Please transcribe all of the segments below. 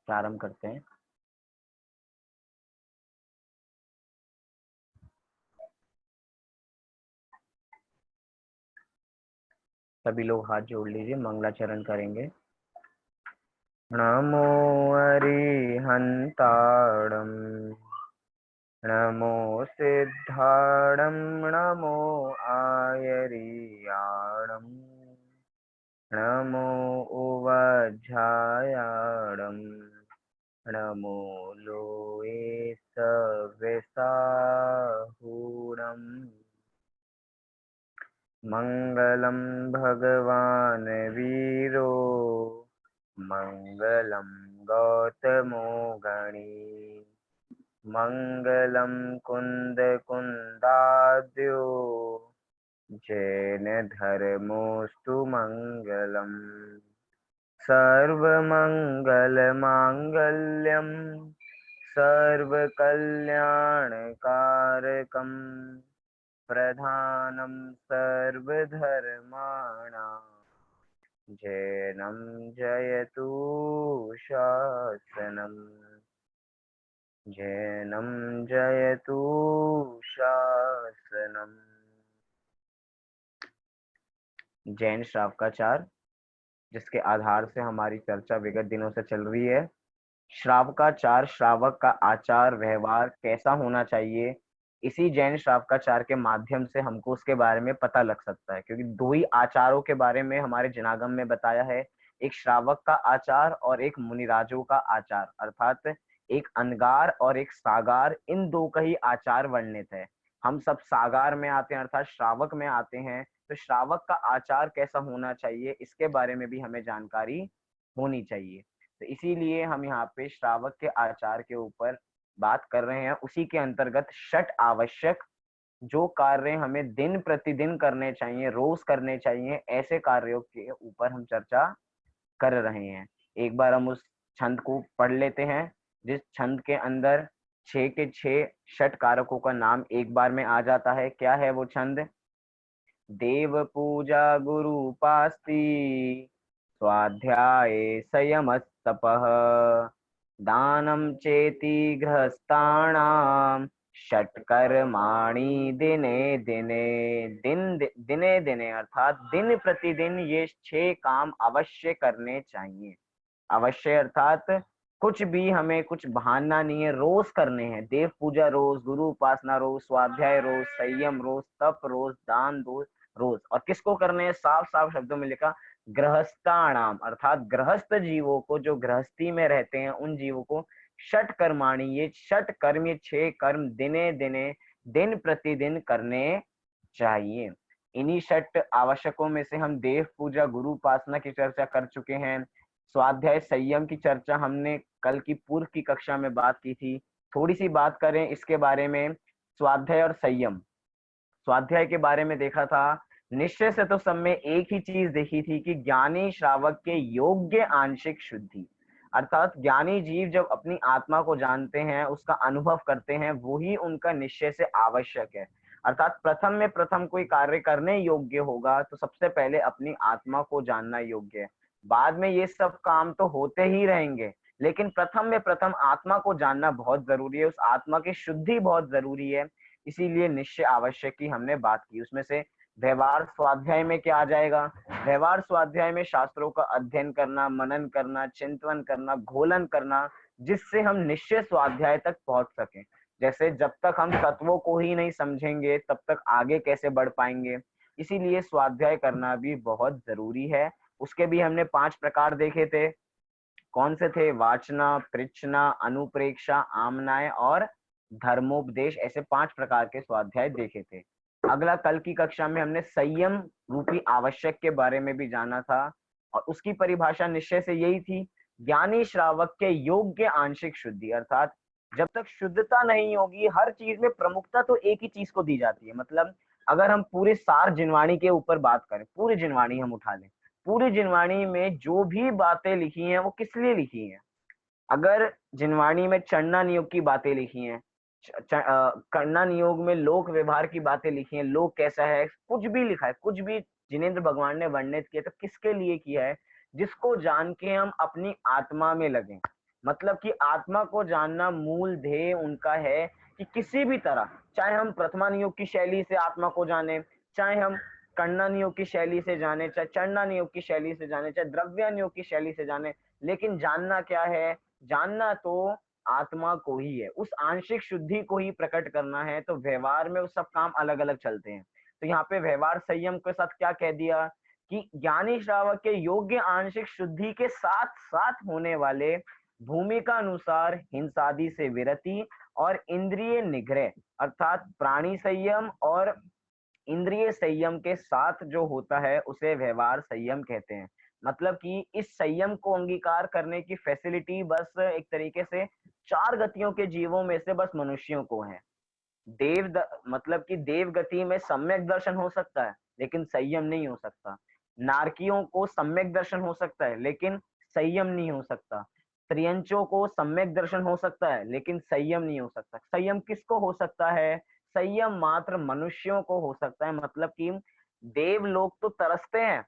प्रारंभ करते हैं। सभी लोग हाथ जोड़ लीजिए, मंगलाचरण करेंगे। नमो अरिहंताणं नमो सिद्धाणं नमो आयर्याणं नमो उवज्झायाणं नमो लोये सव्यसाहूणम्। मंगलम भगवान वीरो मंगलम गौतमो गणी मंगलम कुंद कुंदाद्यो जैन धर्मोस्तु मंगलम सर्वमंगल मांगल्यम सर्वकल्याणकारकम प्रधानम सर्वधर्माणां जैनं जयतु शासनम् जैनं जयतु शासनम्। जैन श्रावकाचार, जिसके आधार से हमारी चर्चा विगत दिनों से चल रही है। श्रावकाचार, श्रावक का आचार व्यवहार कैसा होना चाहिए, इसी जैन श्रावकाचार के माध्यम से हमको उसके बारे में पता लग सकता है, क्योंकि दो ही आचारों के बारे में हमारे जनागम में बताया है, एक श्रावक का आचार और एक मुनिराजों का आचार, अर्थात एक अनगार और एक सागार, इन दो का ही आचार वर्णित है। हम सब सागार में आते हैं, अर्थात श्रावक में आते हैं, तो श्रावक का आचार कैसा होना चाहिए इसके बारे में भी हमें जानकारी होनी चाहिए। तो इसीलिए हम यहाँ पे श्रावक के आचार के ऊपर बात कर रहे हैं। उसी के अंतर्गत षट आवश्यक जो कार्य हमें दिन प्रतिदिन करने चाहिए, रोज करने चाहिए, ऐसे कार्यों के ऊपर हम चर्चा कर रहे हैं। एक बार हम उस छंद को पढ़ लेते हैं, जिस छंद के अंदर 6 के 6 षट कारकों का नाम एक बार में आ जाता है। क्या है वो छंद? देव पूजा गुरु उपास्ति स्वाध्याये संयमस्तपः दानं चेति गृहस्थानां षट्कर्माणि दिने दिने। दिने दिने अर्थात दिन प्रतिदिन ये 6 काम अवश्य करने चाहिए। अवश्य अर्थात कुछ भी हमें कुछ बहाना नहीं है, रोज करने हैं। देव पूजा रोज, गुरु उपासना रोज, स्वाध्याय रोज, संयम रोज, तप रोज, दान रोज रोज। और किसको करने हैं? साफ साफ शब्दों में लिखा, गृहस्थाणाम अर्थात गृहस्थ जीवों को, जो गृहस्थी में रहते हैं उन जीवों को। षट कर्माणि, ये षट कर्म, ये 6 कर्म दिने दिने, दिन प्रतिदिन करने चाहिए। इन्हीं षट आवश्यकों में से हम देव पूजा गुरु उपासना की चर्चा कर चुके हैं। स्वाध्याय संयम की चर्चा हमने कल की पूर्व की कक्षा में बात की थी। थोड़ी सी बात करें इसके बारे में, स्वाध्याय और संयम। स्वाध्याय के बारे में देखा था, निश्चय से तो सब में एक ही चीज देखी थी कि ज्ञानी श्रावक के योग्य आंशिक शुद्धि, अर्थात ज्ञानी जीव जब अपनी आत्मा को जानते हैं, उसका अनुभव करते हैं, वो ही उनका निश्चय से आवश्यक है। अर्थात प्रथम में प्रथम कोई कार्य करने योग्य होगा तो सबसे पहले अपनी आत्मा को जानना योग्य है। बाद में ये सब काम तो होते ही रहेंगे, लेकिन प्रथम में प्रथम आत्मा को जानना बहुत जरूरी है, उस आत्मा की शुद्धि बहुत जरूरी है। इसीलिए निश्चय आवश्यक की हमने बात की। उसमें से व्यवहार स्वाध्याय में क्या आ जाएगा? व्यवहार स्वाध्याय में शास्त्रों का अध्ययन करना, मनन करना, चिंतन करना, घोलन करना, जिससे हम निश्चय स्वाध्याय तक पहुंच सकें। जैसे जब तक हम तत्वों को ही नहीं समझेंगे तब तक आगे कैसे बढ़ पाएंगे। इसीलिए स्वाध्याय करना भी बहुत जरूरी है। उसके भी हमने 5 प्रकार देखे थे। कौन से थे? वाचना, पृच्छना, अनुप्रेक्षा, आमनाय और धर्मोपदेश। ऐसे 5 प्रकार के स्वाध्याय देखे थे। अगला कल की कक्षा में हमने संयम रूपी आवश्यक के बारे में भी जाना था, और उसकी परिभाषा निश्चय से यही थी, ज्ञानी श्रावक के योग्य आंशिक शुद्धि, अर्थात जब तक शुद्धता नहीं होगी, हर चीज में प्रमुखता तो एक ही चीज को दी जाती है। मतलब अगर हम पूरे सार जिनवाणी के ऊपर बात करें, पूरी जिनवाणी हम उठा लें, पूरी जिनवाणी में जो भी बातें लिखी हैं वो किस लिए लिखी हैं? अगर जिनवाणी में चंडा नियोग की बातें लिखी हैं, कन्ना नियोग में लोक व्यवहार की बातें लिखी हैं, लोक कैसा है, कुछ भी लिखा है, कुछ भी जिनेंद्र भगवान ने वर्णित किया, तो किसके लिए किया है? जिसको जान के हम अपनी आत्मा में लगे, मतलब कि आत्मा को जानना मूल ध्येय उनका है कि किसी भी तरह, चाहे हम प्रथमा नियोग की शैली से आत्मा को जाने, चाहे हम कण्णा नियोग की शैली से जाने, चाहे चंडा नियोग की शैली से जाने, चाहे द्रव्य नियोग की शैली से जाने, लेकिन जानना क्या है? जानना तो आत्मा को ही है, उस आंशिक शुद्धि को ही प्रकट करना है। तो व्यवहार में वो सब काम अलग अलग चलते हैं। तो यहाँ पे व्यवहार संयम के साथ क्या कह दिया कि ज्ञानी श्रावक के योग्य आंशिक शुद्धि के साथ साथ होने वाले भूमिका अनुसार हिंसादि से विरति और इंद्रिय निग्रह अर्थात प्राणी संयम और इंद्रिय संयम के साथ जो होता है उसे व्यवहार संयम कहते हैं। मतलब कि इस संयम को अंगीकार करने की फैसिलिटी बस एक तरीके से चार गतियों के जीवों में से बस मनुष्यों को है। मतलब कि देव गति में सम्यक दर्शन हो सकता है लेकिन संयम नहीं हो सकता। नारकियों को सम्यक दर्शन हो सकता है लेकिन संयम नहीं हो सकता। त्रियंचों को सम्यक दर्शन हो सकता है लेकिन संयम नहीं हो सकता। संयम किसको हो सकता है? संयम मात्र मनुष्यों को हो सकता है। मतलब कि देव लोग तो तरसते हैं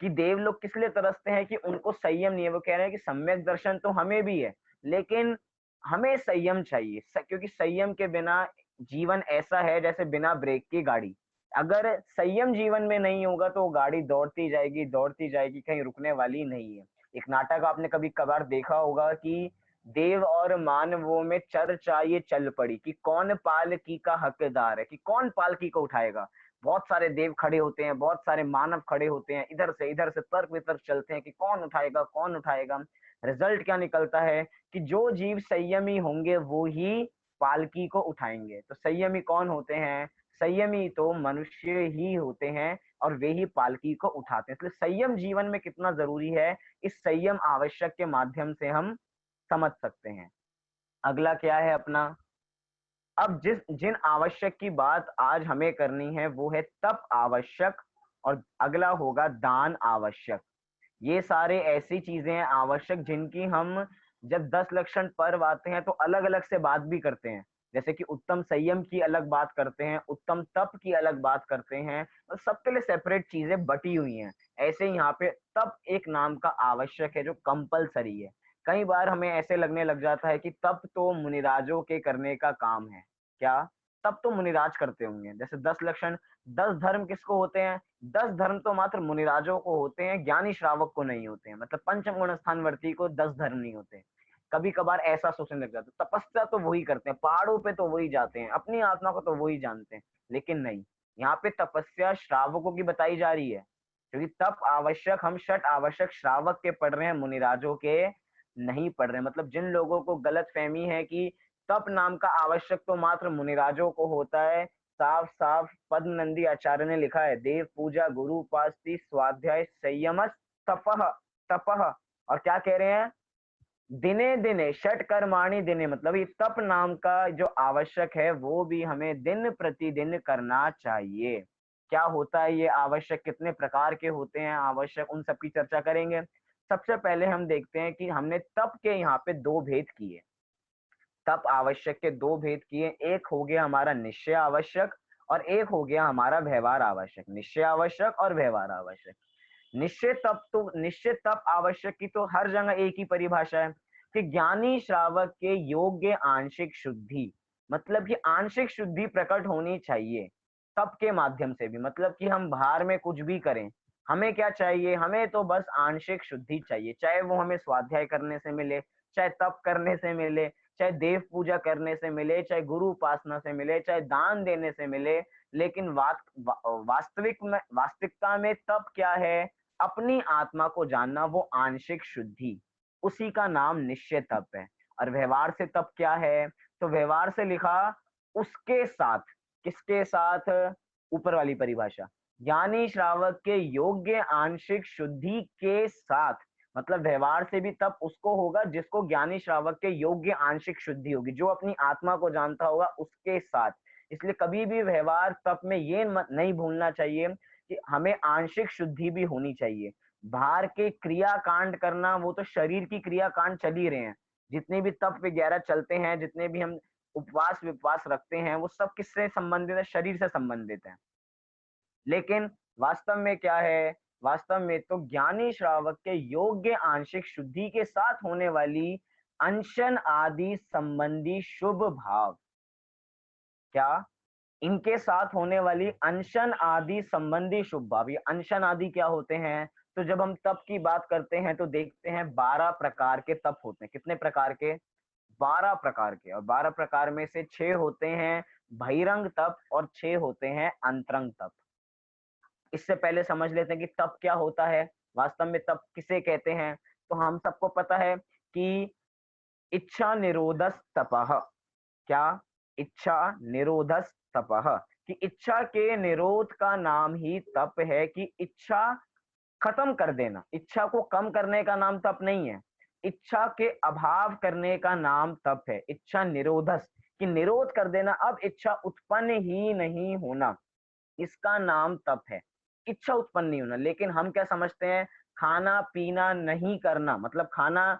कि देव लोग किस लिए तरसते हैं कि उनको संयम नहीं है। वो कह रहे हैं कि सम्यक दर्शन तो हमें भी है लेकिन हमें संयम चाहिए। क्योंकि संयम के बिना जीवन ऐसा है जैसे बिना ब्रेक की गाड़ी। अगर संयम जीवन में नहीं होगा तो गाड़ी दौड़ती जाएगी, कहीं रुकने वाली नहीं है। एक नाटक आपने कभी कभार देखा होगा कि देव और मानवों में चर्चा ये चल पड़ी कि कौन पालकी का हकदार है, कि कौन पालकी को उठाएगा। बहुत सारे देव खड़े होते हैं, बहुत सारे मानव खड़े होते हैं, इधर से तर्क वितर्क चलते हैं कि कौन उठाएगा कौन उठाएगा। रिजल्ट क्या निकलता है कि जो जीव संयमी होंगे वो ही पालकी को उठाएंगे। तो संयमी कौन होते हैं? संयमी तो मनुष्य ही होते हैं और वे ही पालकी को उठाते हैं। इसलिए संयम जीवन में कितना जरूरी है, इस संयम आवश्यक के माध्यम से हम समझ सकते हैं। अगला क्या है अपना? अब जिन आवश्यक की बात आज हमें करनी है वो है तप आवश्यक और अगला होगा दान आवश्यक। ये सारे ऐसी चीजें हैं आवश्यक जिनकी हम जब 10 लक्षण पर्व आते हैं तो अलग अलग से बात भी करते हैं। जैसे कि उत्तम संयम की अलग बात करते हैं, उत्तम तप की अलग बात करते हैं और सबके लिए सेपरेट चीजें बटी हुई हैं। ऐसे ही यहाँ पे तप एक नाम का आवश्यक है जो कंपलसरी है। कई बार हमें ऐसे लगने लग जाता है कि तप तो मुनिराजों के करने का काम है। क्या? तप तो मुनिराज करते होंगे। जैसे 10 लक्षण, 10 धर्म किसको होते हैं? 10 धर्म तो मात्र मुनिराजों को होते हैं, ज्ञानी श्रावक को नहीं होते हैं। मतलब पंचम गुण स्थानवर्ती को 10 धर्म नहीं होते। कभी कभार ऐसा सोचने लग जाते, तपस्या तो वही करते हैं, पहाड़ों पे तो वही जाते हैं, अपनी आत्मा को तो वही जानते हैं। लेकिन नहीं, यहाँ पे तपस्या श्रावकों की बताई जा रही है। क्योंकि तप आवश्यक हम षट आवश्यक श्रावक के पढ़ रहे हैं, मुनिराजों के नहीं पढ़ रहे हैं। मतलब जिन लोगों को गलत फहमी है कि तप नाम का आवश्यक तो मात्र मुनिराजों को होता है, साफ साफ पद्मनंदी आचार्य ने लिखा है, देव पूजा गुरु उपासति स्वाध्याय संयम तपह तपह। और क्या कह रहे हैं? दिने दिने षट कर्माणि दिने, मतलब ये तप नाम का जो आवश्यक है वो भी हमें दिन प्रतिदिन करना चाहिए। क्या होता है ये आवश्यक, कितने प्रकार के होते हैं आवश्यक, उन सब की चर्चा करेंगे। सबसे पहले हम देखते हैं कि हमने तप के यहाँ पे दो भेद किए। तप आवश्यक के दो भेद किए, एक हो गया हमारा निश्चय आवश्यक और एक हो गया हमारा व्यवहार आवश्यक। निश्चय आवश्यक और व्यवहार आवश्यक। निश्चित तप आवश्यक की तो हर जगह एक ही परिभाषा है कि ज्ञानी श्रावक के योग्य आंशिक शुद्धि, मतलब कि आंशिक शुद्धि प्रकट होनी चाहिए तप के माध्यम से भी। मतलब कि हम बाहर में कुछ भी करें, हमें क्या चाहिए? हमें तो बस आंशिक शुद्धि चाहिए। चाहे वो हमें स्वाध्याय करने से मिले, चाहे तप करने से मिले, चाहे देव पूजा करने से मिले, चाहे गुरु उपासना से मिले, चाहे दान देने से मिले। लेकिन वास्तविकता में तप क्या है? अपनी आत्मा को जानना, वो आंशिक शुद्धि, उसी का नाम निश्चय तप है। और व्यवहार से तप क्या है? तो व्यवहार से लिखा उसके साथ, किसके साथ? ऊपर वाली परिभाषा, ज्ञानी श्रावक के योग्य आंशिक शुद्धि के साथ। मतलब व्यवहार से भी तप उसको होगा जिसको ज्ञानी श्रावक के योग्य आंशिक शुद्धि होगी, जो अपनी आत्मा को जानता होगा उसके साथ। इसलिए कभी भी व्यवहार तप में ये नहीं भूलना चाहिए कि हमें आंशिक शुद्धि भी होनी चाहिए। बाहर के क्रिया कांड करना वो तो शरीर की क्रिया कांड चल ही रहे हैं। जितने भी तप वगैरह चलते हैं, जितने भी हम उपवास विपवास रखते हैं, वो सब किससे संबंधित है? शरीर से संबंधित है। लेकिन वास्तव में क्या है? वास्तव में तो ज्ञानी श्रावक के योग्य आंशिक शुद्धि के साथ होने वाली अनशन आदि संबंधी शुभ भाव। क्या? इनके साथ होने वाली अनशन आदि संबंधी शुभ भाव। ये अनशन आदि क्या होते हैं? तो जब हम तप की बात करते हैं तो देखते हैं 12 प्रकार के तप होते हैं। कितने प्रकार के? 12 प्रकार के। और 12 प्रकार में से 6 होते हैं बहिरंग तप और 6 होते हैं अंतरंग तप। इससे पहले समझ लेते हैं कि तप क्या होता है, वास्तव में तप किसे कहते हैं। तो हम सबको पता है कि इच्छा निरोधस तपः। क्या? इच्छा निरोधस तपः। कि इच्छा के निरोध का नाम ही तप है, कि इच्छा खत्म कर देना। इच्छा को कम करने का नाम तप नहीं है, इच्छा के अभाव करने का नाम तप है। इच्छा निरोधस, कि निरोध कर देना, अब इच्छा उत्पन्न ही नहीं होना, इसका नाम तप है। इच्छा उत्पन्न नहीं होना। लेकिन हम क्या समझते हैं? खाना पीना नहीं करना मतलब खाना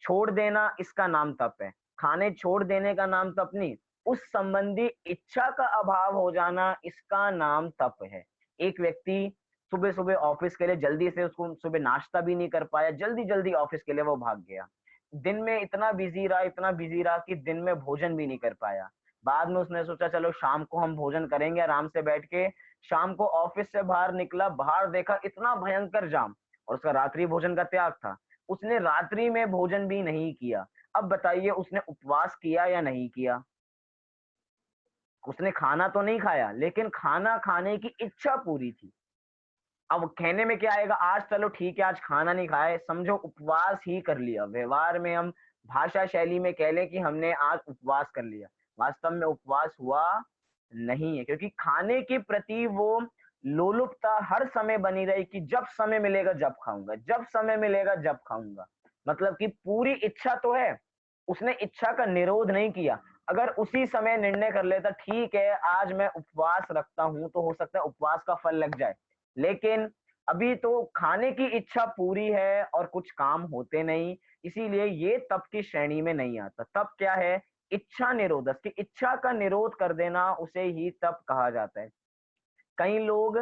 छोड़ देना, इसका नाम तप है। खाने छोड़ देने का नाम तप नहीं, उस संबंधी इच्छा का अभाव हो जाना, इसका नाम तप है। एक व्यक्ति सुबह सुबह ऑफिस के लिए जल्दी से, उसको सुबह नाश्ता भी नहीं कर पाया, जल्दी जल्दी ऑफिस के लिए वो भाग गया। दिन में इतना बिजी रहा, इतना बिजी रहा कि दिन में भोजन भी नहीं कर पाया। बाद में उसने सोचा चलो शाम को हम भोजन करेंगे आराम से बैठ के। शाम को ऑफिस से बाहर निकला, बाहर देखा इतना भयंकर जाम, और उसका रात्रि भोजन का त्याग था। उसने रात्रि में भोजन भी नहीं किया। अब बताइए उसने उपवास किया या नहीं किया? उसने खाना तो नहीं खाया, लेकिन खाना खाने की इच्छा पूरी थी। अब कहने में क्या आएगा, आज चलो ठीक है आज खाना नहीं खाए, समझो उपवास ही कर लिया। व्यवहार में हम भाषा शैली में कह लें कि हमने आज उपवास कर लिया, वास्तव में उपवास हुआ नहीं है, क्योंकि खाने के प्रति वो लोलुपता हर समय बनी रही कि जब समय मिलेगा जब खाऊंगा, जब समय मिलेगा जब खाऊंगा। मतलब कि पूरी इच्छा तो है, उसने इच्छा का निरोध नहीं किया। अगर उसी समय निर्णय कर लेता ठीक है आज मैं उपवास रखता हूं, तो हो सकता है उपवास का फल लग जाए। लेकिन अभी तो खाने की इच्छा पूरी है और कुछ काम होते नहीं, इसीलिए ये तप की श्रेणी में नहीं आता। तप क्या है? इच्छा निरोधक, की इच्छा का निरोध कर देना, उसे ही तप कहा जाता है। कई लोग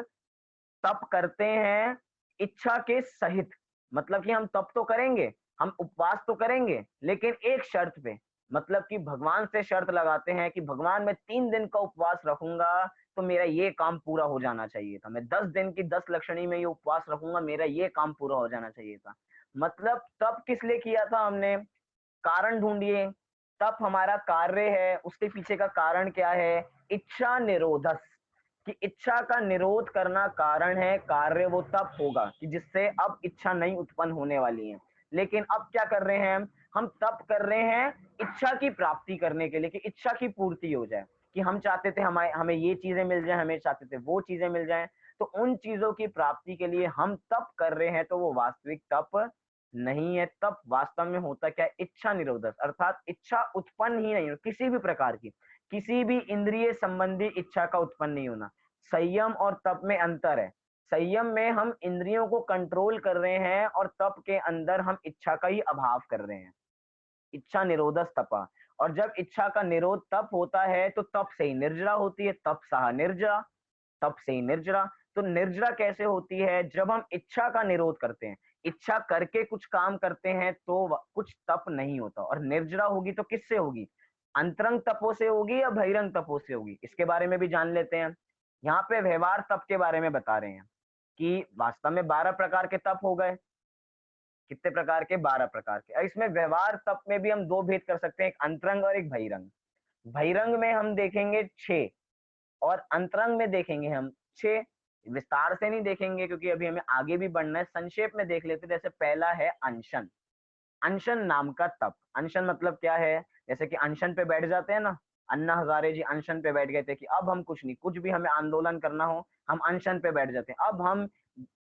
तप करते हैं इच्छा के सहित, मतलब कि हम तप तो करेंगे, हम उपवास तो करेंगे, लेकिन एक शर्त पे। मतलब कि भगवान से शर्त लगाते हैं कि भगवान मैं 3 दिन का उपवास रखूंगा तो मेरा ये काम पूरा हो जाना चाहिए था, मैं 10 दिन की 10 लक्षणी में ये उपवास रखूंगा, मेरा ये काम पूरा हो जाना चाहिए था। मतलब तप किस लिए किया था हमने? कारण ढूंढिए। तप हमारा कार्य है, उसके पीछे का कारण क्या है? इच्छा निरोधस, कि इच्छा का निरोध करना कारण है, कार्य वो तप होगा कि जिससे अब इच्छा नहीं उत्पन्न होने वाली है। लेकिन अब क्या कर रहे हैं हम? तप कर रहे हैं इच्छा की प्राप्ति करने के लिए, कि इच्छा की पूर्ति हो जाए। कि हम चाहते थे हमें हमें ये चीजें मिल जाए, हमें चाहते थे वो चीजें मिल जाए, तो उन चीजों की प्राप्ति के लिए हम तप कर रहे हैं, तो वो वास्तविक तप नहीं है। तप वास्तव में होता क्या है? इच्छा निरोधक, अर्थात इच्छा उत्पन्न ही नहीं हो किसी भी प्रकार की, किसी भी इंद्रिय संबंधी इच्छा का उत्पन्न नहीं होना। संयम और तप में अंतर है। संयम में हम इंद्रियों को कंट्रोल कर रहे हैं और तप के अंदर हम इच्छा का ही अभाव कर रहे हैं। इच्छा निरोधस तपा। और जब इच्छा का निरोध तप होता है तो तप से ही निर्जरा होती है। तप सह निर्जरा, तप से ही निर्जरा। तो निर्जरा कैसे होती है? जब हम इच्छा का निरोध करते हैं, इच्छा करके कुछ काम करते हैं तो कुछ तप नहीं होता। और निर्जरा होगी तो किससे होगी? अंतरंग तपो से होगी या बहिरंग तपो से होगी? इसके बारे में भी जान लेते हैं। यहाँ पे व्यवहार तप के बारे में बता रहे हैं कि वास्तव में 12 प्रकार के तप हो गए। कितने प्रकार के? 12 प्रकार के। और इसमें व्यवहार तप में भी हम दो भेद कर सकते हैं, एक अंतरंग और एक बहिरंग। बहिरंग में हम देखेंगे 6 और अंतरंग में देखेंगे हम 6। विस्तार से नहीं देखेंगे क्योंकि अभी हमें आगे भी बढ़ना है, संक्षेप में देख लेते हैं। जैसे पहला है अनशन। अनशन नाम का तप। अनशन मतलब क्या है? जैसे कि अनशन पे बैठ जाते हैं ना, अन्ना हजारे जी अनशन पे बैठ गए थे कि अब हम कुछ नहीं, कुछ भी हमें आंदोलन करना हो हम अनशन पे बैठ जाते हैं। अब हम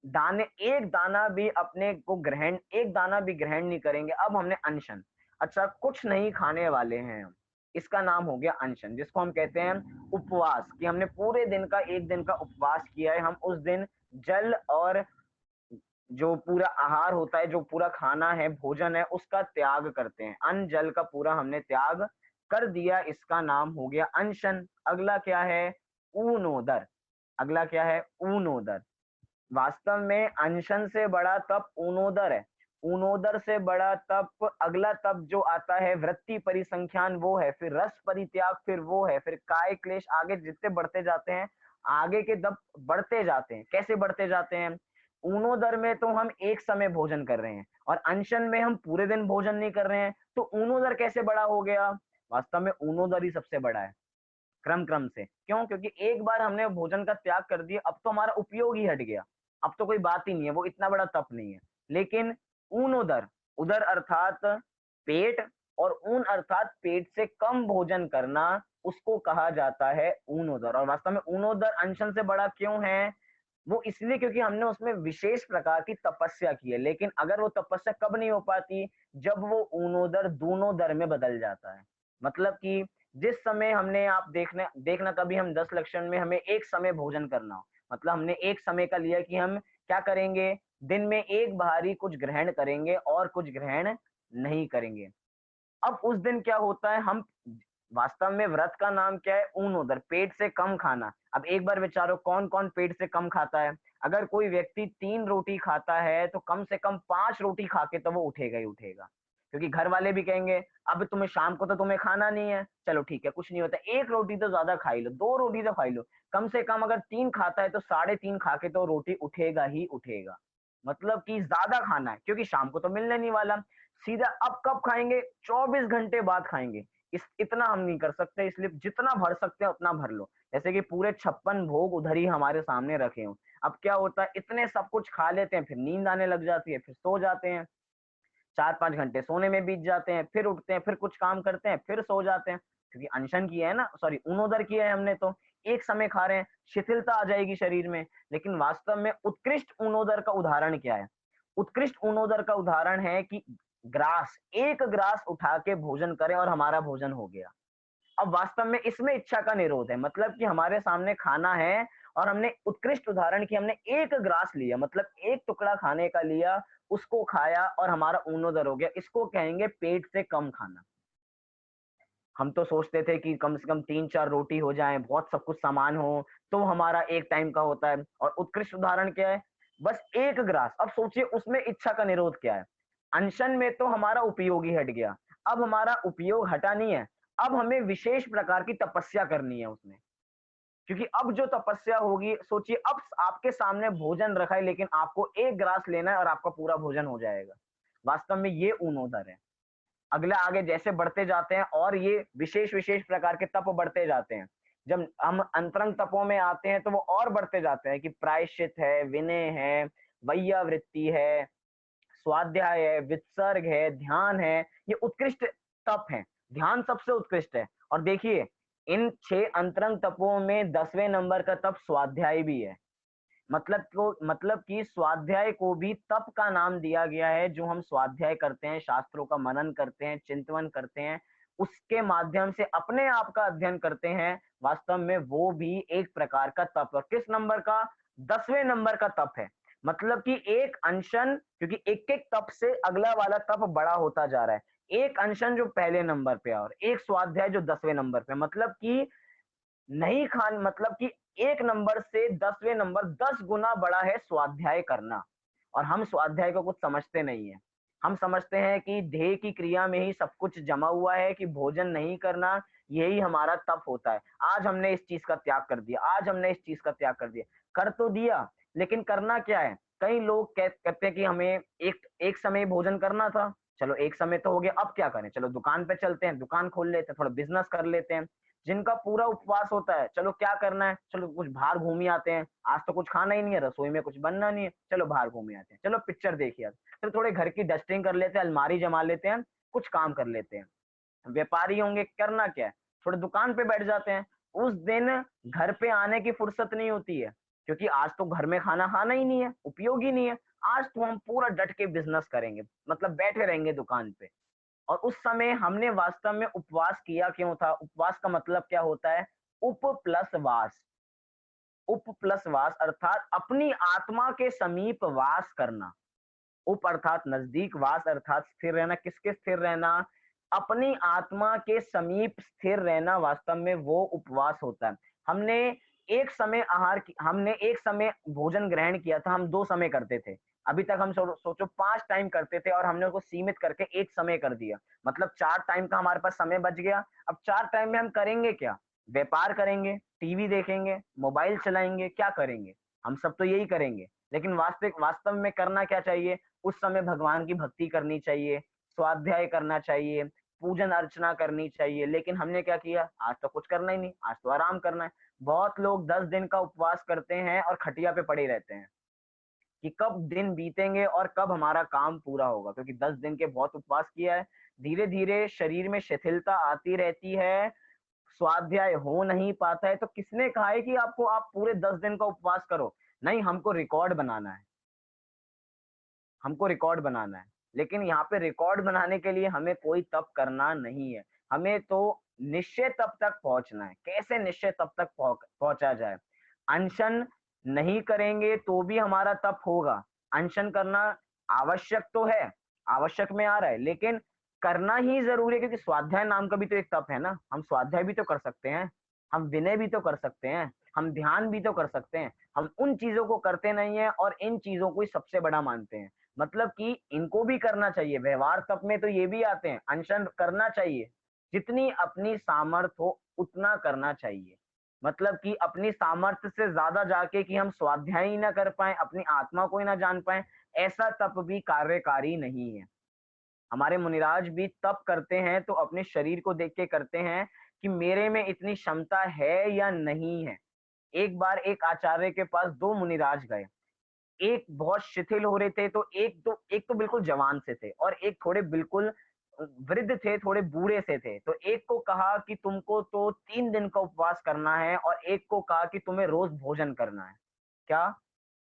दाने एक दाना भी अपने को ग्रहण, एक दाना भी ग्रहण नहीं करेंगे, अब हमने अनशन। अच्छा, कुछ नहीं खाने वाले हैं हम, इसका नाम हो गया अनशन, जिसको हम कहते हैं उपवास। कि हमने पूरे दिन का, एक दिन का उपवास किया है। हम उस दिन जल और जो पूरा आहार होता है, जो पूरा खाना है, भोजन है, उसका त्याग करते हैं। अन्न जल का पूरा हमने त्याग कर दिया, इसका नाम हो गया अनशन। अगला क्या है? ऊनोदर। अगला क्या है? ऊनोदर। वास्तव में अनशन से बड़ा तप ऊनोदर है। ऊनोदर से बड़ा तप, अगला तप जो आता है वृत्ति परिसंख्यान वो है, फिर रस परित्याग फिर वो है, फिर काय क्लेश, आगे जितने बढ़ते जाते हैं, आगे के तप बढ़ते जाते हैं। कैसे बढ़ते जाते हैं? ऊनोदर में तो हम एक समय भोजन कर रहे हैं और अनशन में हम पूरे दिन भोजन नहीं कर रहे हैं, तो ऊनोदर कैसे बड़ा हो गया? वास्तव में ऊनोदर ही सबसे बड़ा है क्रम क्रम से। क्यों? क्योंकि एक बार हमने भोजन का त्याग कर दिया, अब तो हमारा उपयोग ही हट गया, अब तो कोई बात ही नहीं है, वो इतना बड़ा तप नहीं है। लेकिन ऊन उदर, उदर अर्थात पेट, और ऊन अर्थात पेट से कम भोजन करना, उसको कहा जाता है ऊन उदर। और वास्तव में ऊन उदर अनशन से बड़ा क्यों है? वो इसलिए क्योंकि हमने उसमें विशेष प्रकार की तपस्या की है। लेकिन अगर वो तपस्या कब नहीं हो पाती? जब वो ऊनोदर दूनोदर में बदल जाता है। मतलब कि जिस समय हमने, आप देखने देखना कभी हम 10 लक्षण में हमें एक समय भोजन करना हो, मतलब हमने एक समय का लिया कि हम क्या करेंगे, दिन में एक बार ही कुछ ग्रहण करेंगे और कुछ ग्रहण नहीं करेंगे। अब उस दिन क्या होता है, हम वास्तव में व्रत का नाम क्या है? ऊन उदर, पेट से कम खाना। अब एक बार विचारो कौन कौन पेट से कम खाता है? अगर कोई व्यक्ति 3 रोटी खाता है तो कम से कम 5 रोटी खा के तो वो उठेगा ही उठेगा, क्योंकि घर वाले भी कहेंगे अब तुम्हें शाम को तो तुम्हें खाना नहीं है, चलो ठीक है कुछ नहीं होता, एक रोटी तो ज्यादा खा ही लो, 2 रोटी तो खा ही लो। कम से कम अगर 3 खाता है तो 3.5 खा के तो रोटी उठेगा ही उठेगा। मतलब कि ज्यादा खाना है, क्योंकि शाम को तो मिलने नहीं वाला। सीधा अब कब खाएंगे? 24 घंटे बाद खाएंगे। इस इतना हम नहीं कर सकते, इसलिए जितना भर सकते हैं उतना भर लो। जैसे कि पूरे 56 भोग उधर ही हमारे सामने रखे हों। अब क्या होता है, इतने सब कुछ खा लेते हैं, फिर नींद आने लग जाती है, फिर सो जाते हैं। 4-5 घंटे सोने में बीत जाते हैं, फिर उठते हैं, फिर कुछ काम करते हैं, फिर सो जाते हैं। क्योंकि अनशन किया है ना, सॉरी ऊनोदर किया है हमने, तो एक समय खा रहे हैं, शिथिलता आ जाएगी शरीर में। लेकिन वास्तव में उत्कृष्ट ऊनोदर का उदाहरण क्या है? उत्कृष्ट ऊनोदर का उदाहरण है कि ग्रास, 1 ग्रास उठा के भोजन करें और हमारा भोजन हो गया। अब वास्तव में इसमें इच्छा का निरोध है, मतलब कि हमारे सामने खाना है और हमने उत्कृष्ट उदाहरण की, हमने 1 ग्रास लिया, मतलब 1 टुकड़ा खाने का लिया, उसको खाया और हमारा ऊनोदर हो गया। इसको कहेंगे पेट से कम खाना। हम तो सोचते थे कि कम से कम 3-4 रोटी हो जाए, बहुत सब कुछ सामान हो, तो हमारा एक टाइम का होता है। और उत्कृष्ट उदाहरण क्या है? बस 1 ग्रास। अब सोचिए उसमें इच्छा का निरोध क्या है? अनशन में तो हमारा उपयोग ही हट गया। अब हमारा उपयोग हटा नहीं है, अब हमें विशेष प्रकार की तपस्या करनी है उसमें। क्योंकि अब जो तपस्या होगी, सोचिए अब आपके सामने भोजन रखा है, लेकिन आपको 1 ग्रास लेना है और आपका पूरा भोजन हो जाएगा। वास्तव में ये ऊनोदर है। अगला आगे जैसे बढ़ते जाते हैं और ये विशेष-विशेष प्रकार के तप बढ़ते जाते हैं। जब हम अंतरंग तपों में आते हैं तो वो और बढ़ते जाते हैं कि प्रायश्चित है, विनय है, वैयावृत्ति है, स्वाध्याय है, वित्सर्ग है, ध्यान है, ये उत्कृष्ट तप हैं। ध्यान सबसे उत्कृष्ट है। और देखिए इन 6 अंतरंग तपों में 10वें नंबर का तप स्वाध्याय भी है। मतलब कि स्वाध्याय को भी तप का नाम दिया गया है। जो हम स्वाध्याय करते हैं, शास्त्रों का मनन करते हैं, चिंतन करते हैं, उसके माध्यम से अपने आप का अध्ययन करते हैं, वास्तव में वो भी एक प्रकार का तप है। किस नंबर का? 10वें नंबर का तप है। मतलब कि एक अनशन, क्योंकि एक एक तप से अगला वाला तप बड़ा होता जा रहा है। एक अनशन जो पहले नंबर पे है और एक स्वाध्याय जो 10वें नंबर पे, मतलब कि नहीं खान, मतलब कि 1 नंबर से 10वें नंबर 10 गुना बड़ा है स्वाध्याय करना। और हम स्वाध्याय को कुछ समझते नहीं है। हम समझते हैं कि ध्येय की क्रिया में ही सब कुछ जमा हुआ है, कि भोजन नहीं करना यही हमारा तप होता है। आज हमने इस चीज का त्याग कर दिया, आज हमने इस चीज का त्याग कर दिया। कर तो दिया, लेकिन करना क्या है? कई लोग कहते हैं कि हमें एक एक समय भोजन करना था, चलो एक समय तो हो गया, अब क्या करें? चलो दुकान पे चलते हैं, दुकान खोल लेते हैं, थोड़ा बिजनेस कर लेते हैं। जिनका पूरा उपवास होता है, चलो क्या करना है, चलो कुछ बाहर घूम ही आते हैं, आज तो कुछ खाना ही नहीं है, रसोई में कुछ बनना नहीं है, चलो बाहर घूम ही आते हैं, चलो पिक्चर देखिए, चलो थोड़े घर की डस्टिंग कर लेते हैं, अलमारी जमा लेते हैं, कुछ काम कर लेते हैं। व्यापारी होंगे, करना क्या है, थोड़े दुकान पे बैठ जाते हैं। उस दिन घर पे आने की फुर्सत नहीं होती है, क्योंकि आज तो घर में खाना खाना ही नहीं है, उपयोग ही नहीं है। आज तो हम पूरा डट के बिजनेस करेंगे, मतलब बैठे रहेंगे दुकान पे। और उस समय हमने वास्तव में उपवास किया क्यों था? उपवास का मतलब क्या होता है? उप प्लस वास। उप प्लस वास अर्थात अपनी आत्मा के समीप वास करना। उप अर्थात नजदीक, वास अर्थात स्थिर रहना। किसके स्थिर रहना? अपनी आत्मा के समीप स्थिर रहना, वास्तव में वो उपवास होता है। हमने एक समय भोजन ग्रहण किया था, हम 2 समय करते थे। अभी तक हम सोचो 5 टाइम करते थे और हमने उसको सीमित करके एक समय कर दिया। मतलब 4 टाइम का हमारे पास समय बच गया। अब 4 टाइम में हम करेंगे क्या? व्यापार करेंगे, टीवी देखेंगे, मोबाइल चलाएँगे, क्या करेंगे? हम सब तो यही करेंगे। लेकिन वास्तव में करना क्या चाहिए? उस समय भगवान की भक्ति करनी चाहिए, स्वाध्याय करना चाहिए, पूजन अर्चना करनी चाहिए। लेकिन हमने क्या किया? आज तो कुछ करना ही नहीं, आज तो आराम करना है। बहुत लोग 10 दिन का उपवास करते हैं और खटिया पे पड़े रहते हैं कि कब दिन बीतेंगे और कब हमारा काम पूरा होगा, क्योंकि 10 दिन के बहुत उपवास किया है। धीरे-धीरे शरीर में शिथिलता आती रहती है, स्वाध्याय हो नहीं पाता है। तो किसने कहा है कि आपको आप पूरे 10 दिन का उपवास करो? नहीं, हमको रिकॉर्ड बनाना है, हमको रिकॉर्ड बनाना है। लेकिन यहाँ पे रिकॉर्ड बनाने के लिए हमें कोई तप करना नहीं है। हमें तो निश्चय तप तक पहुँचना है। कैसे निश्चय तप तक पहुँचा जाए? अनशन नहीं करेंगे तो भी हमारा तप होगा। अनशन करना आवश्यक तो है, आवश्यक में आ रहा है, लेकिन करना ही ज़रूरी है, क्योंकि स्वाध्याय नाम का भी तो एक तप है ना। हम स्वाध्याय भी तो कर सकते हैं, हम विनय भी तो कर सकते हैं, हम ध्यान भी तो कर सकते हैं। हम उन चीज़ों को करते नहीं हैं और इन चीज़ों को ही सबसे बड़ा मानते हैं। मतलब कि इनको भी करना चाहिए, व्यवहार तप में तो ये भी आते हैं, अनशन करना चाहिए। जितनी अपनी सामर्थ हो उतना करना चाहिए। मतलब कि अपनी सामर्थ्य से ज़्यादा जाके कि हम स्वाध्याय ही ना कर पाएँ, अपनी आत्मा को ही ना जान पाएँ, ऐसा तप भी कार्यकारी नहीं है। हमारे मुनिराज भी तप करते हैं तो अपने शरीर को देख के करते हैं कि मेरे में इतनी क्षमता है या नहीं है। एक बार एक आचार्य के पास 2 मुनिराज गए। एक बहुत शिथिल हो रहे थे, तो एक तो बिल्कुल जवान से थे और एक थोड़े बिल्कुल वृद्ध थे, थोड़े बूढ़े से थे। तो एक को कहा कि तुमको तो 3 दिन का उपवास करना है और एक को कहा कि तुम्हें रोज़ भोजन करना है। क्या?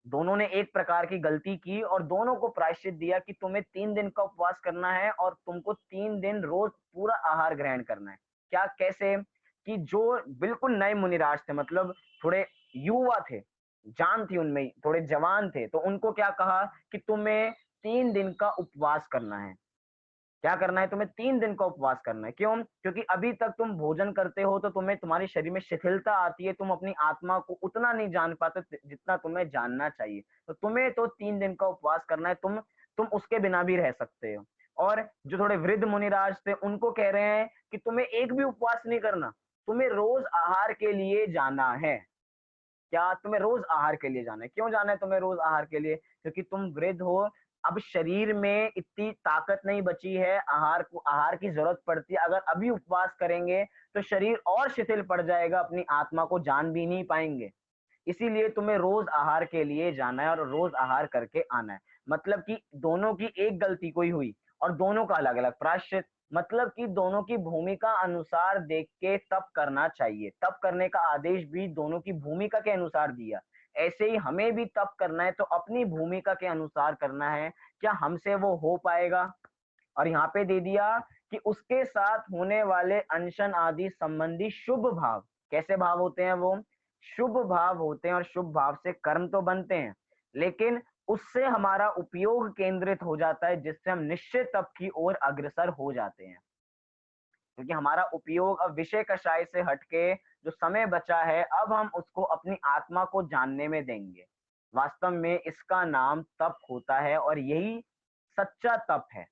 दोनों ने एक प्रकार की गलती की और दोनों को प्रायश्चित दिया कि तुम्हें 3 दिन का उपवास करना है और तुमको 3 दिन रोज़ पूरा आहार ग्रहण करना है। क्या, कैसे? कि जो बिल्कुल नए मुनिराज थे, मतलब थोड़े युवा थे, जान थी उनमें, थोड़े जवान थे, तो उनको क्या कहा कि तुम्हें 3 दिन का उपवास करना है। क्या करना है? तुम्हें 3 दिन का उपवास करना है। क्यों? क्योंकि अभी तक तुम भोजन करते हो तो तुम्हें तुम्हारे शरीर में शिथिलता आती है, तुम अपनी आत्मा को उतना नहीं जान पाते जितना तुम्हें जानना चाहिए। तो तुम्हें तो 3 दिन का उपवास करना है, तुम उसके बिना भी रह सकते हो। और जो थोड़े वृद्ध मुनिराज थे उनको कह रहे हैं कि तुम्हें एक भी उपवास नहीं करना, तुम्हें रोज़ आहार के लिए जाना है। क्या? तुम्हें रोज़ आहार के लिए जाना है। क्यों जाना है तुम्हें रोज़ आहार के लिए? क्योंकि तुम वृद्ध हो, अब शरीर में इतनी ताकत नहीं बची है, आहार की ज़रूरत पड़ती है। अगर अभी उपवास करेंगे, तो शरीर और शिथिल पड़ जाएगा, अपनी आत्मा को जान भी नहीं पाएँगे। इसीलिए तुम्हें रोज़ आहार के लिए जाना है और रोज़ आहार करके आना है। मतलब कि दोनों की एक गलती कोई हुई और दोनों का अलग-अलग प्रायश्चित। मतलब कि दोनों की भूमिका अनुसार देख के तप करना चाहिए। तप करने का आदेश भी दोनों की भूमिका के अनुसार दिया। ऐसे ही हमें भी तप करना है तो अपनी भूमिका के अनुसार करना है। क्या हमसे वो हो पाएगा? और यहाँ पे दे दिया कि उसके साथ होने वाले अनशन आदि संबंधी शुभ भाव। कैसे भाव होते हैं वो? शुभ भाव होते हैं और शुभ भाव से कर्म तो बनते हैं, लेकिन उससे हमारा उपयोग केंद्रित हो जाता है, जिससे हम निश्चित तप की ओर अग्रसर हो जाते हैं। क्योंकि हमारा उपयोग अब विषय कषाय से हटके जो समय बचा है, अब हम उसको अपनी आत्मा को जानने में देंगे। वास्तव में इसका नाम तप होता है और यही सच्चा तप है।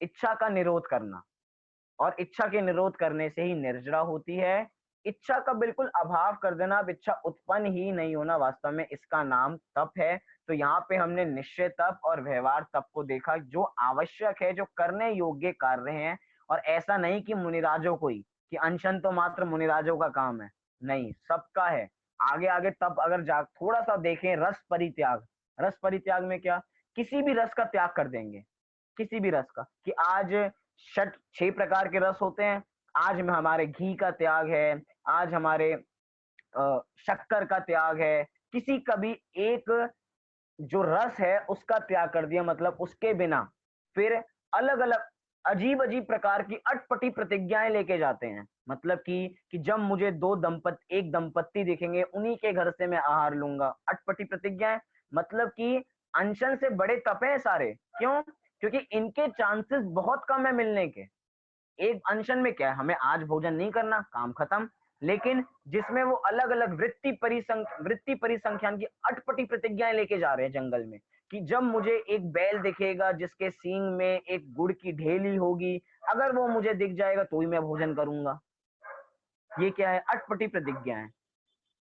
इच्छा का निरोध करना, और इच्छा के निरोध करने से ही निर्जरा होती है। इच्छा का बिल्कुल अभाव कर देना, अब इच्छा उत्पन्न ही नहीं होना, वास्तव में इसका नाम तप है। तो यहाँ पे हमने निश्चय तप और व्यवहार तप को देखा, जो आवश्यक है, जो करने योग्य कार्य हैं। और ऐसा नहीं कि मुनिराजों को ही, कि अनशन तो मात्र मुनिराजों का काम है, नहीं, सबका है। आगे आगे तप अगर जा थोड़ा सा देखें, रस परित्याग। रस परित्याग में क्या? किसी भी रस का त्याग कर देंगे, किसी भी रस का, कि आज 6 प्रकार के रस होते हैं, आज में हमारे घी का त्याग है, आज हमारे शक्कर का त्याग है, किसी का भी एक जो रस है उसका त्याग कर दिया, मतलब उसके बिना फिर अलग अलग अजीब अजीब प्रकार की अटपटी प्रतिज्ञाएं लेके जाते हैं। मतलब कि जब मुझे एक दंपत्ति दिखेंगे, उन्हीं के घर से मैं आहार लूंगा, अटपटी प्रतिज्ञाएं। मतलब कि अनशन से बड़े तप हैं सारे। क्यों? क्योंकि इनके चांसेस बहुत कम है मिलने के। एक अनशन में क्या है, हमें आज भोजन नहीं करना, काम खत्म। लेकिन जिसमें वो अलग अलग वृत्ति परिसंख्यान की अटपटी प्रतिज्ञाएं लेके जा रहे हैं जंगल में, कि जब मुझे एक बैल दिखेगा जिसके सींग में एक गुड़ की ढेली होगी, अगर वो मुझे दिख जाएगा तो ही मैं भोजन करूंगा। ये क्या है? अटपटी प्रतिज्ञा है।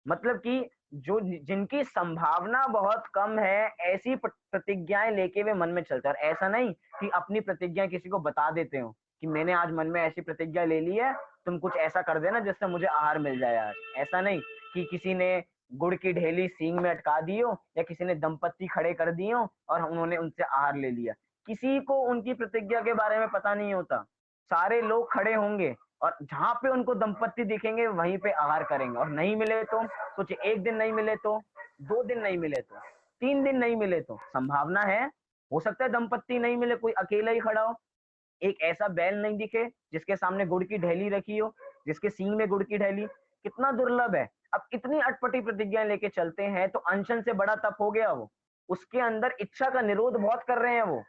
मतलब कि जो जिनकी संभावना बहुत कम है, ऐसी प्रतिज्ञाएं लेके वे मन में चलते हैं। और ऐसा नहीं कि अपनी प्रतिज्ञा किसी को बता देते हो कि मैंने आज मन में ऐसी प्रतिज्ञा ले ली है, तुम कुछ ऐसा कर देना जिससे मुझे आहार मिल जाए आज। ऐसा नहीं कि किसी ने गुड़ की ढेली सींग में अटका दी हो या किसी ने दंपत्ति खड़े कर दिए हो और उन्होंने उनसे आहार ले लिया। किसी को उनकी प्रतिज्ञा के बारे में पता नहीं होता। सारे लोग खड़े होंगे और जहां पे उनको दंपत्ति दिखेंगे वहीं पे आहार करेंगे। और नहीं मिले तो सोचिए, एक दिन नहीं मिले तो, 2 दिन नहीं मिले तो, 3 दिन नहीं मिले तो, संभावना है, हो सकता है दंपत्ति नहीं मिले, कोई अकेला ही खड़ा हो, एक ऐसा बैल नहीं दिखे जिसके सामने गुड़ की ढेली रखी हो, जिसके सींग में गुड़ की ढेली, कितना दुर्लभ है। अब इतनी अटपटी प्रतिज्ञाएं लेके चलते हैं तो अनशन से बड़ा तप हो गया वो। उसके अंदर इच्छा का निरोध बहुत कर रहे हैं वो।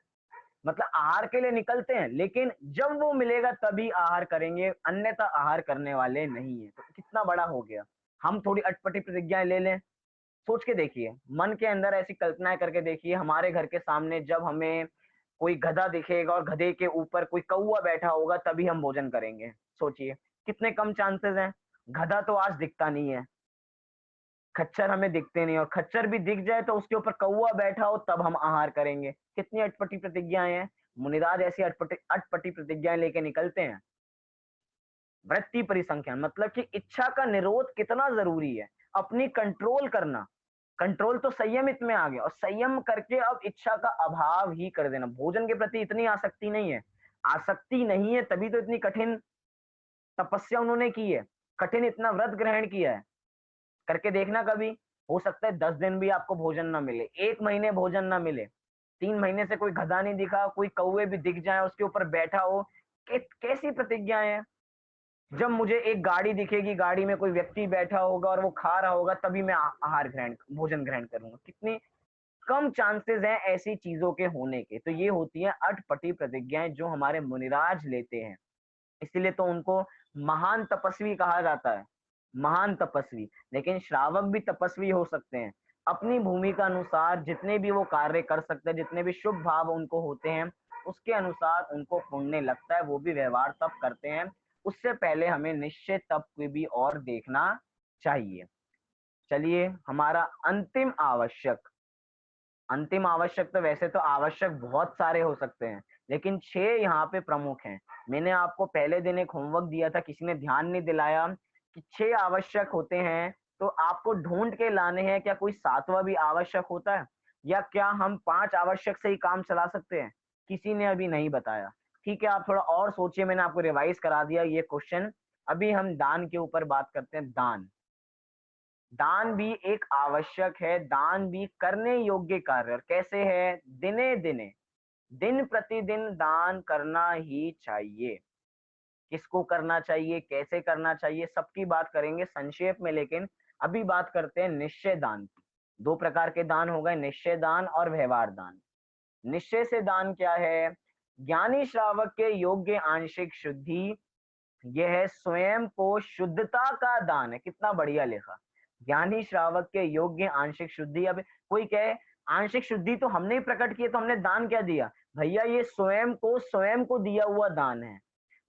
मतलब आहार के लिए निकलते हैं, लेकिन जब वो मिलेगा तभी आहार करेंगे, अन्यथा आहार करने वाले नहीं है। तो कितना बड़ा हो गया। हम थोड़ी अटपटी प्रतिज्ञाएं ले लें। सोच के देखिए, मन के अंदर ऐसी कल्पनाएं करके देखिए, हमारे घर के सामने जब हमें कोई गधा दिखेगा और गधे के ऊपर कोई कौवा बैठा होगा तभी हम भोजन करेंगे। सोचिए कितने कम चांसेस हैं। गधा तो आज दिखता नहीं है, खच्चर हमें दिखते नहीं, और खच्चर भी दिख जाए तो उसके ऊपर कौवा बैठा हो तब हम आहार करेंगे। कितनी अटपटी प्रतिज्ञाएं हैं। मुनिराज ऐसी अटपटी अटपटी प्रतिज्ञाएं लेके निकलते हैं। वृत्ति परिसंख्यान मतलब कि इच्छा का निरोध कितना जरूरी है, अपनी कंट्रोल करना। कंट्रोल तो संयमित में आ गया, और संयम करके अब इच्छा का अभाव ही कर देना। भोजन के प्रति इतनी आसक्ति नहीं है। आसक्ति नहीं है तभी तो इतनी कठिन तपस्या उन्होंने की है, कठिन इतना व्रत ग्रहण किया है। करके देखना कभी। हो सकता है 10 दिन भी आपको भोजन ना मिले, 1 महीने भोजन ना मिले, 3 महीने से कोई गधा नहीं दिखा, कोई कौवे भी दिख जाए उसके ऊपर बैठा हो। कैसी प्रतिज्ञाएं हैं। जब मुझे एक गाड़ी दिखेगी, गाड़ी में कोई व्यक्ति बैठा होगा और वो खा रहा होगा तभी मैं आहार ग्रहण भोजन ग्रहण करूंगा। कितनी कम चांसेस हैं ऐसी चीजों के होने के। तो ये होती है अटपटी प्रतिज्ञाएं जो हमारे मुनिराज लेते हैं। इसीलिए तो उनको महान तपस्वी कहा जाता है, महान तपस्वी। लेकिन श्रावक भी तपस्वी हो सकते हैं। अपनी भूमिका अनुसार जितने भी वो कार्य कर सकते हैं, जितने भी शुभ भाव उनको होते हैं, उसके अनुसार उनको पुण्य लगता है, वो भी व्यवहार तप करते हैं। उससे पहले हमें निश्चय तप को भी और देखना चाहिए। चलिए, हमारा अंतिम आवश्यक तो वैसे तो आवश्यक बहुत सारे हो सकते हैं, लेकिन 6 यहाँ पे प्रमुख हैं। मैंने आपको पहले दिन एक होमवर्क दिया था, किसी ने ध्यान नहीं दिलाया कि 6 आवश्यक होते हैं, तो आपको ढूंढ के लाने हैं। क्या कोई 7वां भी आवश्यक होता है, या क्या हम 5 आवश्यक से ही काम चला सकते हैं? किसी ने अभी नहीं बताया। ठीक है, आप थोड़ा और सोचिए, मैंने आपको रिवाइज करा दिया ये क्वेश्चन। अभी हम दान के ऊपर बात करते हैं। दान, दान भी एक आवश्यक है, दान भी करने योग्य कार्य। और कैसे है? दिने दिने, दिन प्रतिदिन दान करना ही चाहिए। किसको करना चाहिए, कैसे करना चाहिए, सबकी बात करेंगे संक्षेप में। लेकिन अभी बात करते हैं निश्चय दान की। 2 प्रकार के दान हो गए, निश्चय दान और व्यवहार दान। निश्चय से दान क्या है? ज्ञानी श्रावक के योग्य आंशिक शुद्धि, यह है स्वयं को शुद्धता का दान है। कितना बढ़िया लिखा, ज्ञानी श्रावक के योग्य आंशिक शुद्धि। अब कोई कहे आंशिक शुद्धि तो हमने ही प्रकट की है, तो हमने दान क्या दिया? भैया ये स्वयं को दिया हुआ दान है।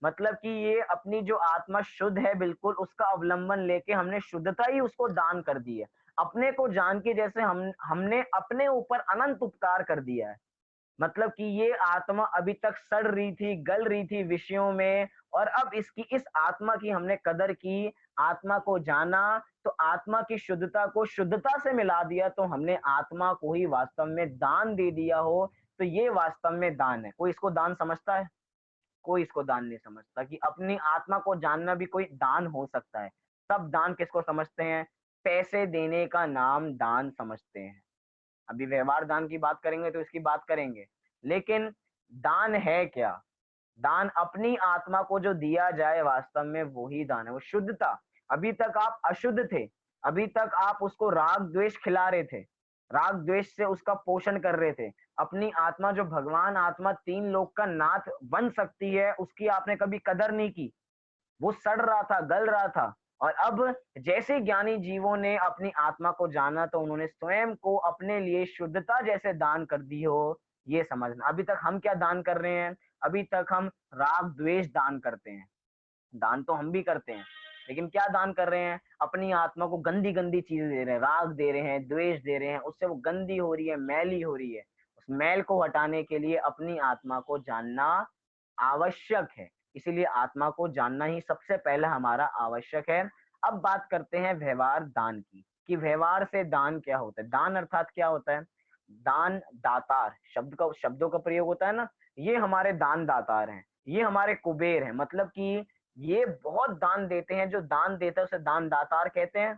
मतलब कि ये अपनी जो आत्मा शुद्ध है बिल्कुल, उसका अवलंबन लेके हमने शुद्धता ही उसको दान कर दी है। अपने को जान के जैसे हमने अपने ऊपर अनंत उपकार कर दिया है। मतलब कि ये आत्मा अभी तक सड़ रही थी, गल रही थी विषयों में, और अब इस आत्मा की हमने कदर की, आत्मा को जाना, तो आत्मा की शुद्धता को शुद्धता से मिला दिया, तो हमने आत्मा को ही वास्तव में दान दे दिया हो। तो ये वास्तव में दान है। कोई इसको दान समझता है? कोई इसको दान नहीं समझता कि अपनी आत्मा को जानना भी कोई दान हो सकता है। तब दान किसको समझते हैं? पैसे देने का नाम दान समझते हैं। अभी व्यवहार दान की बात करेंगे तो इसकी बात करेंगे, लेकिन दान है क्या? दान अपनी आत्मा को जो दिया जाए, वास्तव में वो ही दान है, वो शुद्धता। अभी तक आप अशुद्ध थे, अभी तक आप उसको राग द्वेष खिला रहे थे, राग द्वेष से उसका पोषण कर रहे थे। अपनी आत्मा जो भगवान आत्मा 3 लोक का नाथ बन सकती है, उसकी आपने कभी कदर नहीं की। वो सड़ रहा था, गल रहा था, और अब जैसे ज्ञानी जीवों ने अपनी आत्मा को जाना तो उन्होंने स्वयं को अपने लिए शुद्धता जैसे दान कर दी हो, ये समझना। अभी तक हम क्या दान कर रहे हैं? अभी तक हम राग द्वेष दान करते हैं। दान तो हम भी करते हैं, लेकिन क्या दान कर रहे हैं? अपनी आत्मा को गंदी गंदी चीजें दे रहे हैं, राग दे रहे हैं, द्वेष दे रहे हैं, उससे वो गंदी हो रही है, मैली हो रही है। उस मैल को हटाने के लिए अपनी आत्मा को जानना आवश्यक है। इसीलिए आत्मा को जानना ही सबसे पहला हमारा आवश्यक है। अब बात करते हैं व्यवहार दान की, कि व्यवहार से दान क्या होता है। दान अर्थात क्या होता है? दान दातार शब्दों का प्रयोग होता है ना, ये हमारे दान दातार हैं, ये हमारे कुबेर हैं। मतलब कि ये बहुत दान देते हैं, जो दान देता है उसे दान दातार कहते हैं।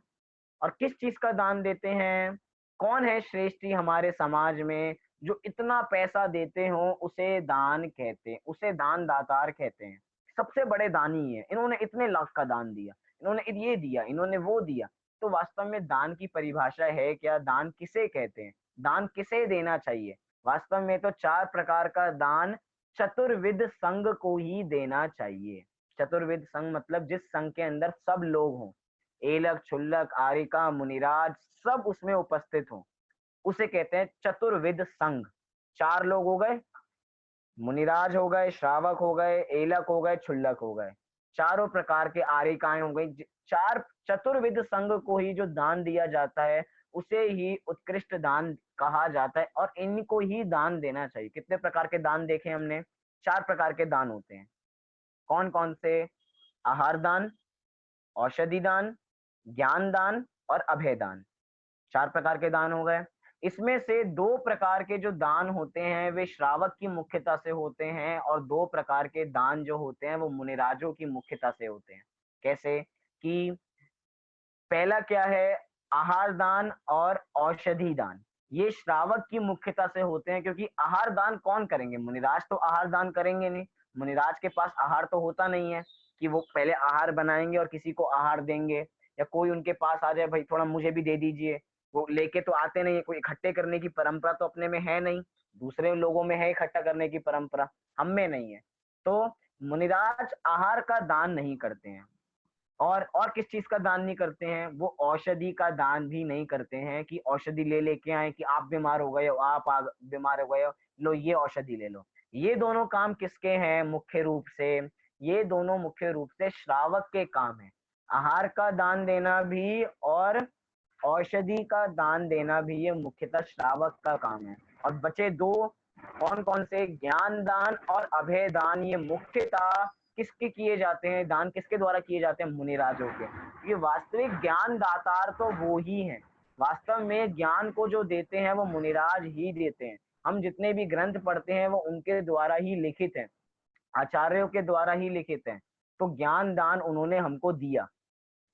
और किस चीज का दान देते हैं? कौन है श्रेष्ठी हमारे समाज में जो इतना पैसा देते हो, उसे दान कहते हैं, उसे दान दातार कहते हैं। सबसे बड़े दानी है, इन्होंने इतने लाख का दान दिया, इन्होंने ये दिया, इन्होंने वो दिया। तो वास्तव में दान की परिभाषा है क्या? दान किसे कहते हैं? दान किसे देना चाहिए? वास्तव में तो 4 प्रकार का दान चतुर्विध संघ को ही देना चाहिए। चतुर्विध संघ मतलब जिस संघ के अंदर सब लोग हों, एलक, क्षुल्लक, आरिका, मुनिराज सब उसमें उपस्थित हों, उसे कहते हैं चतुर्विध संघ। 4 लोग हो गए, मुनिराज हो गए, श्रावक हो गए, एलक हो गए, क्षुल्लक हो गए, चारों प्रकार के आरिकाएं हो गई। 4 चतुर्विध संघ को ही जो दान दिया जाता है, उसे ही उत्कृष्ट दान कहा जाता है, और इनको ही दान देना चाहिए। कितने प्रकार के दान देखे हमने? 4 प्रकार के दान होते हैं। कौन कौन से? आहार दान, औषधि दान, ज्ञान दान और अभय दान। 4 प्रकार के दान हो गए। इसमें से 2 प्रकार के जो दान होते हैं वे श्रावक की मुख्यता से होते हैं, और 2 प्रकार के दान जो होते हैं वो मुनिराजों की मुख्यता से होते हैं। कैसे? कि पहला क्या है? आहार दान और औषधि दान। ये श्रावक की मुख्यता से होते हैं, क्योंकि आहार दान कौन करेंगे? मुनिराज तो आहार दान करेंगे नहीं। मुनिराज के पास आहार तो होता नहीं है कि वो पहले आहार बनाएंगे और किसी को आहार देंगे, या कोई उनके पास आ जाए, भाई थोड़ा मुझे भी दे दीजिए। वो लेके तो आते नहीं है, कोई इकट्ठे करने की परंपरा तो अपने में है नहीं। दूसरे लोगों में है इकट्ठा करने की परंपरा, हम में नहीं है। तो मुनिराज आहार का दान नहीं करते हैं। और किस चीज का दान नहीं करते हैं? वो औषधि का दान भी नहीं करते हैं, कि औषधि ले लेके आए कि आप बीमार हो गए हो, बीमार हो गए हो, लो ये औषधि ले लो। ये दोनों काम किसके हैं मुख्य रूप से? ये दोनों मुख्य रूप से श्रावक के काम है। आहार का दान देना भी और औषधि का दान देना भी, ये मुख्यतः श्रावक का काम है। और बचे 2, कौन कौन से? ज्ञान दान और अभय दान। ये मुख्यतः किसके किए जाते हैं? दान किसके द्वारा किए जाते हैं? मुनिराजों के। ये वास्तविक ज्ञान दातार तो वो ही हैं। वास्तव में ज्ञान को जो देते हैं वो मुनिराज ही देते हैं। हम जितने भी ग्रंथ पढ़ते हैं वो उनके द्वारा ही लिखित हैं, आचार्यों के द्वारा ही लिखित हैं। तो ज्ञान दान उन्होंने हमको दिया।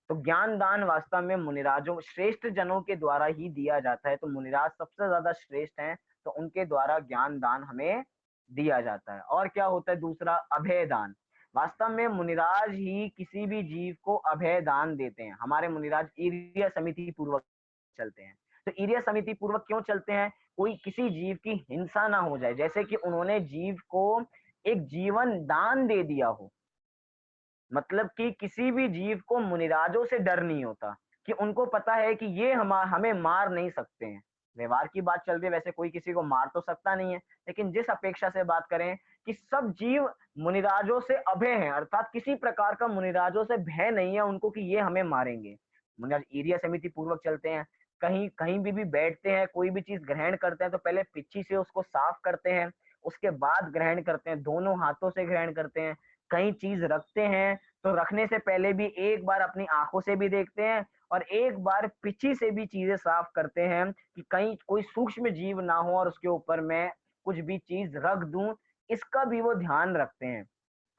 तो ज्ञान दान वास्तव में मुनिराजों, श्रेष्ठ जनों के द्वारा ही दिया जाता है। तो मुनिराज सबसे ज्यादा श्रेष्ठ हैं, तो उनके द्वारा ज्ञान दान हमें दिया जाता है। और क्या होता है दूसरा? अभय दान। वास्तव में मुनिराज ही किसी भी जीव को अभय दान देते हैं। हमारे मुनिराज ईर्ष्या समिति पूर्वक चलते हैं। तो ईर्ष्या समिति पूर्वक क्यों चलते हैं? कोई किसी जीव की हिंसा ना हो जाए, जैसे कि उन्होंने जीव को एक जीवन दान दे दिया हो। मतलब कि किसी भी जीव को मुनिराजों से डर नहीं होता, कि उनको पता है कि ये हमें मार नहीं सकते हैं। व्यवहार की बात चल रही है, वैसे कोई किसी को मार तो सकता नहीं है, लेकिन जिस अपेक्षा से बात करें कि सब जीव मुनिराजों से अभय हैं, अर्थात किसी प्रकार का मुनिराजों से भय नहीं है उनको कि ये हमें मारेंगे। मुनिराज ईर्ष्या समिति पूर्वक चलते हैं। कहीं कहीं भी बैठते हैं, कोई भी चीज ग्रहण करते हैं तो पहले पिच्ची से उसको साफ करते हैं, उसके बाद ग्रहण करते हैं, दोनों हाथों से ग्रहण करते हैं। कहीं चीज रखते हैं तो रखने से पहले भी एक बार अपनी आंखों से भी देखते हैं, और एक बार पिची से भी चीजें साफ करते हैं, कि कहीं कोई सूक्ष्म जीव ना हो और उसके ऊपर मैं कुछ भी चीज रख दूं, इसका भी वो ध्यान रखते हैं।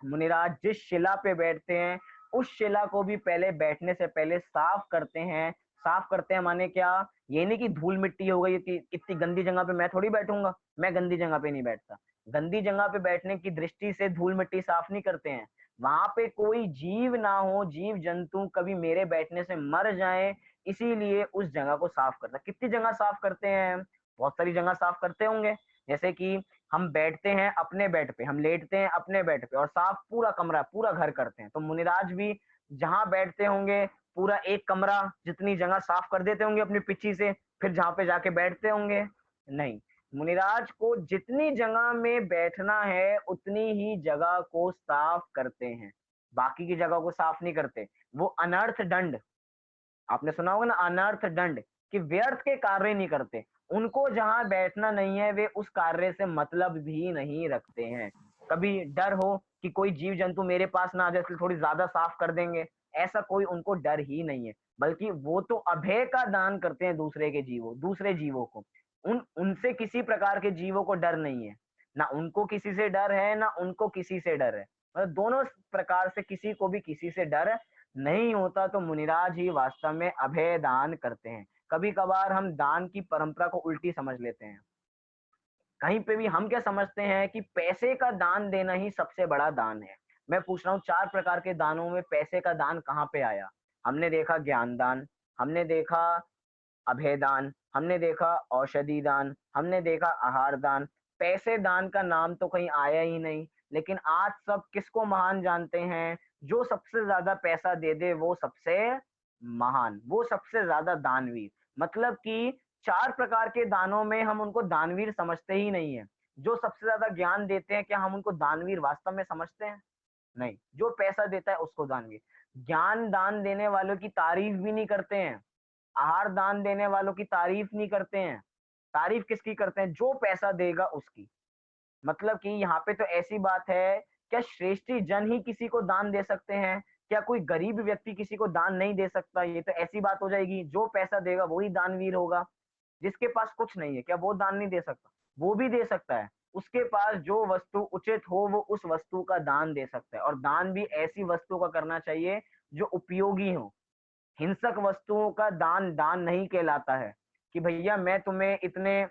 मुनिराज जिस शिला पे बैठते हैं उस शिला को भी पहले बैठने से पहले साफ करते हैं। साफ करते हैं माने क्या? ये नहीं कि धूल मिट्टी हो गई कि इतनी गंदी जगह पे मैं थोड़ी बैठूंगा, मैं गंदी जगह पे नहीं बैठता। गंदी जगह पे बैठने की दृष्टि से धूल मिट्टी साफ नहीं करते हैं। वहां पे कोई जीव ना हो, जीव जंतु कभी मेरे बैठने से मर जाए, इसीलिए उस जगह को साफ करता। कितनी जगह साफ करते हैं? बहुत सारी जगह साफ करते होंगे। जैसे कि हम बैठते हैं अपने बेड पे, हम लेटते हैं अपने बेड पे, और साफ पूरा कमरा पूरा घर करते हैं। तो मुनिराज भी जहां बैठते होंगे पूरा एक कमरा जितनी जगह साफ कर देते होंगे अपनी पिच्ची से, फिर जहां पे जाके बैठते होंगे? नहीं, मुनिराज को जितनी जगह में बैठना है उतनी ही जगह को साफ करते हैं, बाकी की जगह को साफ नहीं करते। वो अनर्थ दंड, आपने सुना होगा ना, अनर्थ दंड, कि व्यर्थ के कार्य नहीं करते। उनको जहां बैठना नहीं है वे उस कार्य से मतलब भी नहीं रखते हैं। कभी डर हो कि कोई जीव जंतु मेरे पास ना आ जाए इसलिए थोड़ी ज्यादा साफ कर देंगे, ऐसा कोई उनको डर ही नहीं है। बल्कि वो तो अभय का दान करते हैं दूसरे जीवों को। उनसे किसी प्रकार के जीवों को डर नहीं है, ना उनको किसी से डर है ना उनको किसी से डर है। मतलब दोनों प्रकार से किसी को भी किसी से डर नहीं होता, तो मुनिराज ही वास्तव में अभय दान करते हैं। कभी कभार हम दान की परंपरा को उल्टी समझ लेते हैं। कहीं पे भी हम क्या समझते हैं कि पैसे का दान देना ही सबसे बड़ा दान है। मैं पूछ रहा हूँ 4 प्रकार के दानों में पैसे का दान कहाँ पे आया? हमने देखा ज्ञान दान, हमने देखा अभय दान, हमने देखा औषधि दान, हमने देखा आहार दान। पैसे दान का नाम तो कहीं आया ही नहीं। लेकिन आज सब किसको महान जानते हैं? जो सबसे ज्यादा पैसा दे दे वो सबसे महान, वो सबसे ज्यादा दानवीर। मतलब कि 4 प्रकार के दानों में हम उनको दानवीर समझते ही नहीं है। जो सबसे ज्यादा ज्ञान देते हैं, क्या हम उनको दानवीर वास्तव में समझते हैं? नहीं। जो पैसा देता है उसको दानवीर। ज्ञान दान देने वालों की तारीफ भी नहीं करते हैं, आहार दान देने वालों की तारीफ नहीं करते हैं। तारीफ किसकी करते हैं? जो पैसा देगा उसकी। मतलब कि यहाँ पे तो ऐसी बात है, क्या श्रेष्ठी जन ही किसी को दान दे सकते हैं? क्या कोई गरीब व्यक्ति किसी को दान नहीं दे सकता? ये तो ऐसी बात हो जाएगी, जो पैसा देगा वही दानवीर होगा। जिसके पास कुछ नहीं है, क्या वो दान नहीं दे सकता? वो भी दे सकता है। उसके पास जो वस्तु उचित हो वो उस वस्तु का दान दे सकता है, और दान भी ऐसी वस्तु का करना चाहिए जो उपयोगी हो। हिंसक वस्तुओं का दान दान नहीं कहलाता है, कि भैया मैं तुम्हें इतने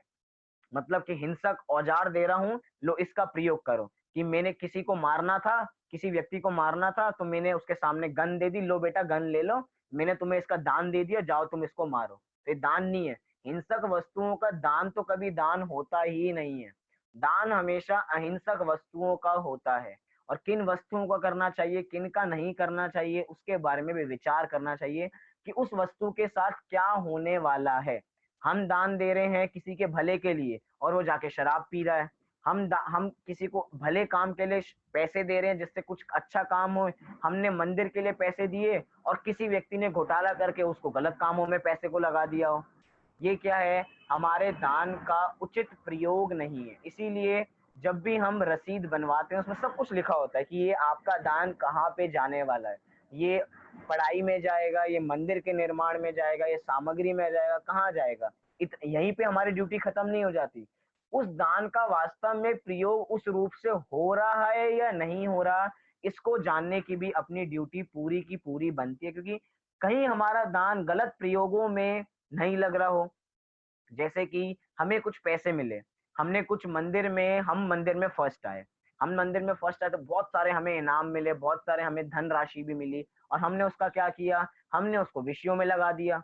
मतलब कि हिंसक औजार दे रहा हूँ, लो इसका प्रयोग करो। कि मैंने किसी को मारना था, किसी व्यक्ति को मारना था, तो मैंने उसके सामने गन दे दी, लो बेटा गन ले लो, मैंने तुम्हें इसका दान दे दिया, जाओ तुम इसको मारो। तो ये दान नहीं है। हिंसक वस्तुओं का दान तो कभी दान होता ही नहीं है। दान हमेशा अहिंसक वस्तुओं का होता है। और किन वस्तुओं का करना चाहिए, किन का नहीं करना चाहिए, उसके बारे में भी विचार करना चाहिए कि उस वस्तु के साथ क्या होने वाला है। हम दान दे रहे हैं किसी के भले के लिए और वो जाके शराब पी रहा है। हम किसी को भले काम के लिए पैसे दे रहे हैं जिससे कुछ अच्छा काम हो। हमने मंदिर के लिए पैसे दिए और किसी व्यक्ति ने घोटाला करके उसको गलत कामों में पैसे को लगा दिया हो। ये क्या है? हमारे दान का उचित प्रयोग नहीं है। इसीलिए जब भी हम रसीद बनवाते हैं उसमें सब कुछ लिखा होता है कि ये आपका दान कहाँ पे जाने वाला है। ये पढ़ाई में जाएगा, ये मंदिर के निर्माण में जाएगा, ये सामग्री में जाएगा, कहाँ जाएगा। यहीं पे हमारी ड्यूटी खत्म नहीं हो जाती। उस दान का वास्तव में प्रयोग उस रूप से हो रहा है या नहीं हो रहा, इसको जानने की भी अपनी ड्यूटी पूरी की पूरी बनती है। क्योंकि कहीं हमारा दान गलत प्रयोगों में नहीं लग रहा हो। जैसे कि हमें कुछ पैसे मिले, हमने कुछ हम मंदिर में फर्स्ट आए, हम मंदिर में फर्स्ट आए तो बहुत सारे हमें इनाम मिले, बहुत सारे हमें धनराशि भी मिली, और हमने उसका क्या किया? हमने उसको विषयों में लगा दिया।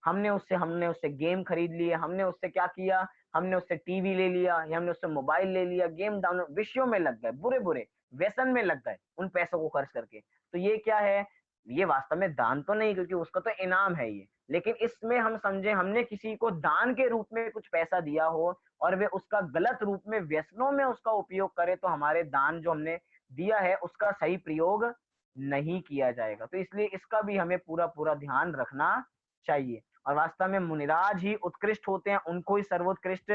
हमने उससे गेम खरीद लिए, हमने उससे क्या किया? हमने उससे टीवी ले लिया, या हमने उससे मोबाइल ले लिया, गेम डाउनलोड, विषयों में लग गए, बुरे बुरे व्यसन में लग गए उन पैसों को खर्च करके। तो ये क्या है? ये वास्तव में दान तो नहीं, क्योंकि उसका तो इनाम है ये। लेकिन इसमें हम समझे हमने किसी को दान के रूप में कुछ पैसा दिया हो और वे उसका गलत रूप में व्यसनों में उसका उपयोग करे, तो हमारे दान जो हमने दिया है उसका सही प्रयोग नहीं किया जाएगा। तो इसलिए इसका भी हमें पूरा पूरा ध्यान रखना चाहिए। और वास्तव में मुनिराज ही उत्कृष्ट होते हैं, उनको ही सर्वोत्कृष्ट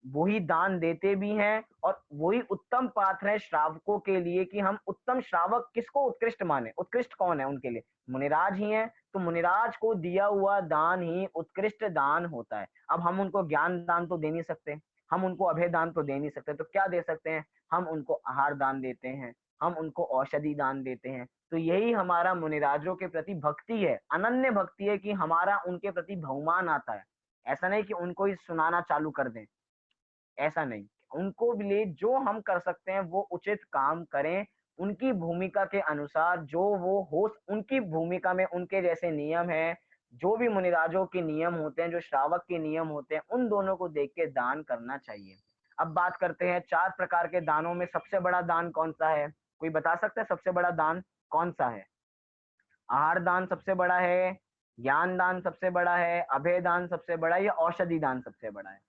वो ही दान देते भी हैं, और वही उत्तम पात्र है श्रावकों के लिए कि हम उत्तम श्रावक किसको उत्कृष्ट माने। उत्कृष्ट कौन है उनके लिए? मुनिराज ही हैं। तो मुनिराज को दिया हुआ दान ही उत्कृष्ट दान होता है। अब हम उनको ज्ञान दान तो दे नहीं सकते, हम उनको अभय दान तो दे नहीं सकते, तो क्या दे सकते हैं? हम उनको आहार दान देते हैं, हम उनको औषधि दान देते हैं। तो यही हमारा मुनिराजों के प्रति भक्ति है, अनन्य भक्ति है, कि हमारा उनके प्रति बहुमान आता है। ऐसा नहीं कि उनको ही सुनाना चालू कर दें, ऐसा नहीं। उनको लिए जो हम कर सकते हैं वो उचित काम करें, उनकी भूमिका के अनुसार जो वो हो। उनकी भूमिका में उनके जैसे नियम हैं, जो भी मुनिराजों के नियम होते हैं, जो श्रावक के नियम होते हैं, उन दोनों को देख के दान करना चाहिए। अब बात करते हैं 4 प्रकार के दानों में सबसे बड़ा दान कौन सा है? कोई बता सकता है सबसे बड़ा दान कौन सा है? आहार दान सबसे बड़ा है, ज्ञान दान सबसे बड़ा है, अभय दान सबसे बड़ा है, या औषधि दान सबसे बड़ा है?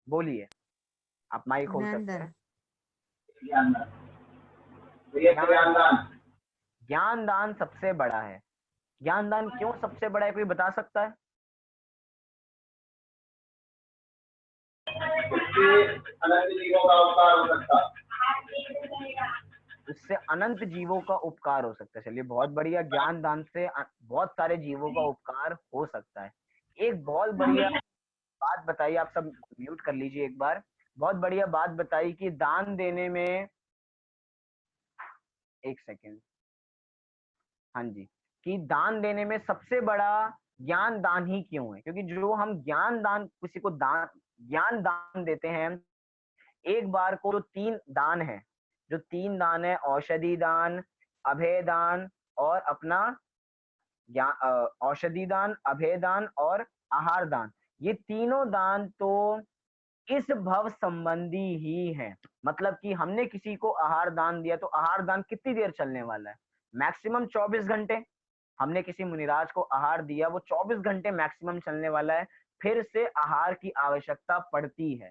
बोलिए, आप माइक खोल ज्ञान सकते दान। हैं। ज्ञान ज्ञान दान सबसे बड़ा है। ज्ञान दान क्यों सबसे बड़ा है, कोई बता सकता है? अनंत जीवों का उपकार हो सकता है। उससे अनंत जीवों का उपकार हो सकता है। चलिए बहुत बढ़िया, ज्ञान दान से बहुत सारे जीवों का उपकार हो सकता है। एक बहुत बढ़िया बात बताई, आप सब म्यूट कर लीजिए एक बार। बहुत बढ़िया बात बताई कि दान देने में, एक सेकेंड, हाँ जी, कि दान देने में सबसे बड़ा ज्ञान दान ही क्यों है, क्योंकि जो हम ज्ञान दान किसी को दान ज्ञान दान देते हैं, एक बार को जो 3 दान है, जो 3 दान है, औषधि दान, अभय दान और अपना औषधि दान, अभय दान और आहार दान, ये तीनों दान तो इस भव संबंधी ही है। मतलब कि हमने किसी को आहार दान दिया तो आहार दान कितनी देर चलने वाला है? मैक्सिमम 24 घंटे। हमने किसी मुनिराज को आहार दिया, वो 24 घंटे मैक्सिमम चलने वाला है, फिर से आहार की आवश्यकता पड़ती है।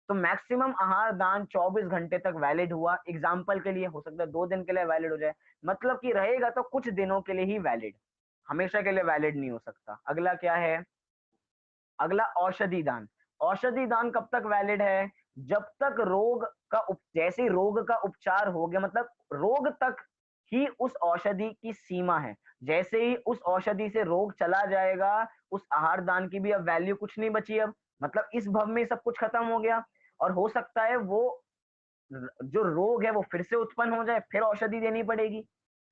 तो मैक्सिमम आहार दान 24 घंटे तक वैलिड हुआ। एग्जाम्पल के लिए हो सकता है 2 दिन के लिए वैलिड हो जाए, मतलब कि रहेगा तो कुछ दिनों के लिए ही वैलिड, हमेशा के लिए वैलिड नहीं हो सकता। अगला क्या है? अगला औषधि दान। औषधि दान कब तक वैलिड है? जब तक रोग का जैसे ही रोग का उपचार हो गया, मतलब रोग तक ही उस औषधि की सीमा है। जैसे ही उस औषधि से रोग चला जाएगा, उस आहार दान की भी अब वैल्यू कुछ नहीं बची अब। मतलब इस भव में सब कुछ खत्म हो गया, और हो सकता है वो जो रोग है वो फिर से उत्पन्न हो जाए, फिर औषधि देनी पड़ेगी,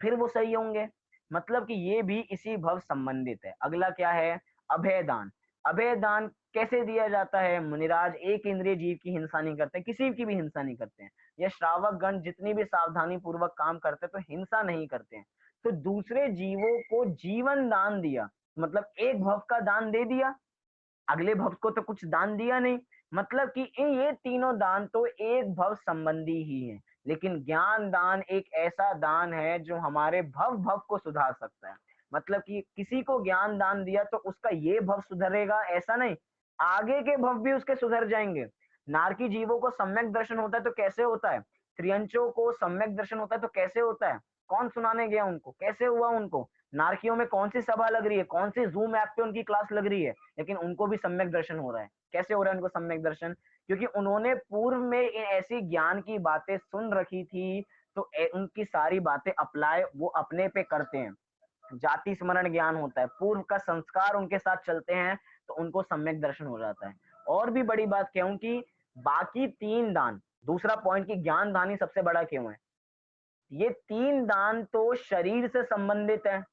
फिर वो सही होंगे। मतलब कि ये भी इसी भव संबंधित है। अगला क्या है? अभय दान। अभय दान कैसे दिया जाता है? मुनिराज एक इंद्रिय जीव की हिंसा नहीं करते, किसी की भी हिंसा नहीं करते हैं। ये श्रावक गण जितनी भी सावधानी पूर्वक काम करते हैं तो हिंसा नहीं करते हैं। तो दूसरे जीवों को जीवन दान दिया, मतलब एक भव का दान दे दिया, अगले भव को तो कुछ दान दिया नहीं। मतलब कि ये तीनों दान तो एक भव संबंधी ही है। लेकिन ज्ञान दान एक ऐसा दान है जो हमारे भव भव को सुधार सकता है। मतलब कि किसी को ज्ञान दान दिया तो उसका ये भव सुधरेगा ऐसा नहीं, आगे के भव भी उसके सुधर जाएंगे। नारकी जीवों को सम्यक दर्शन होता है तो कैसे होता है? त्रियंचों को सम्यक दर्शन होता है तो कैसे होता है? कौन सुनाने गया उनको? कैसे हुआ उनको? नारकियों में कौन सी सभा लग रही है, कौन सी जूम ऐप पे उनकी क्लास लग रही है, लेकिन उनको भी सम्यक दर्शन हो रहा है। कैसे हो रहा है उनको सम्यक दर्शन? क्योंकि उन्होंने पूर्व में ऐसी ज्ञान की बातें सुन रखी थी, तो उनकी सारी बातें अप्लाई वो अपने पे करते हैं। जाति स्मरण ज्ञान होता है, पूर्व का संस्कार उनके साथ चलते हैं, तो उनको सम्यक दर्शन हो जाता है। और भी बड़ी बात क्यों कि बाकी 3 दान, दूसरा पॉइंट की ज्ञान दान ही सबसे बड़ा क्यों है? ये 3 दान तो शरीर से संबंधित है।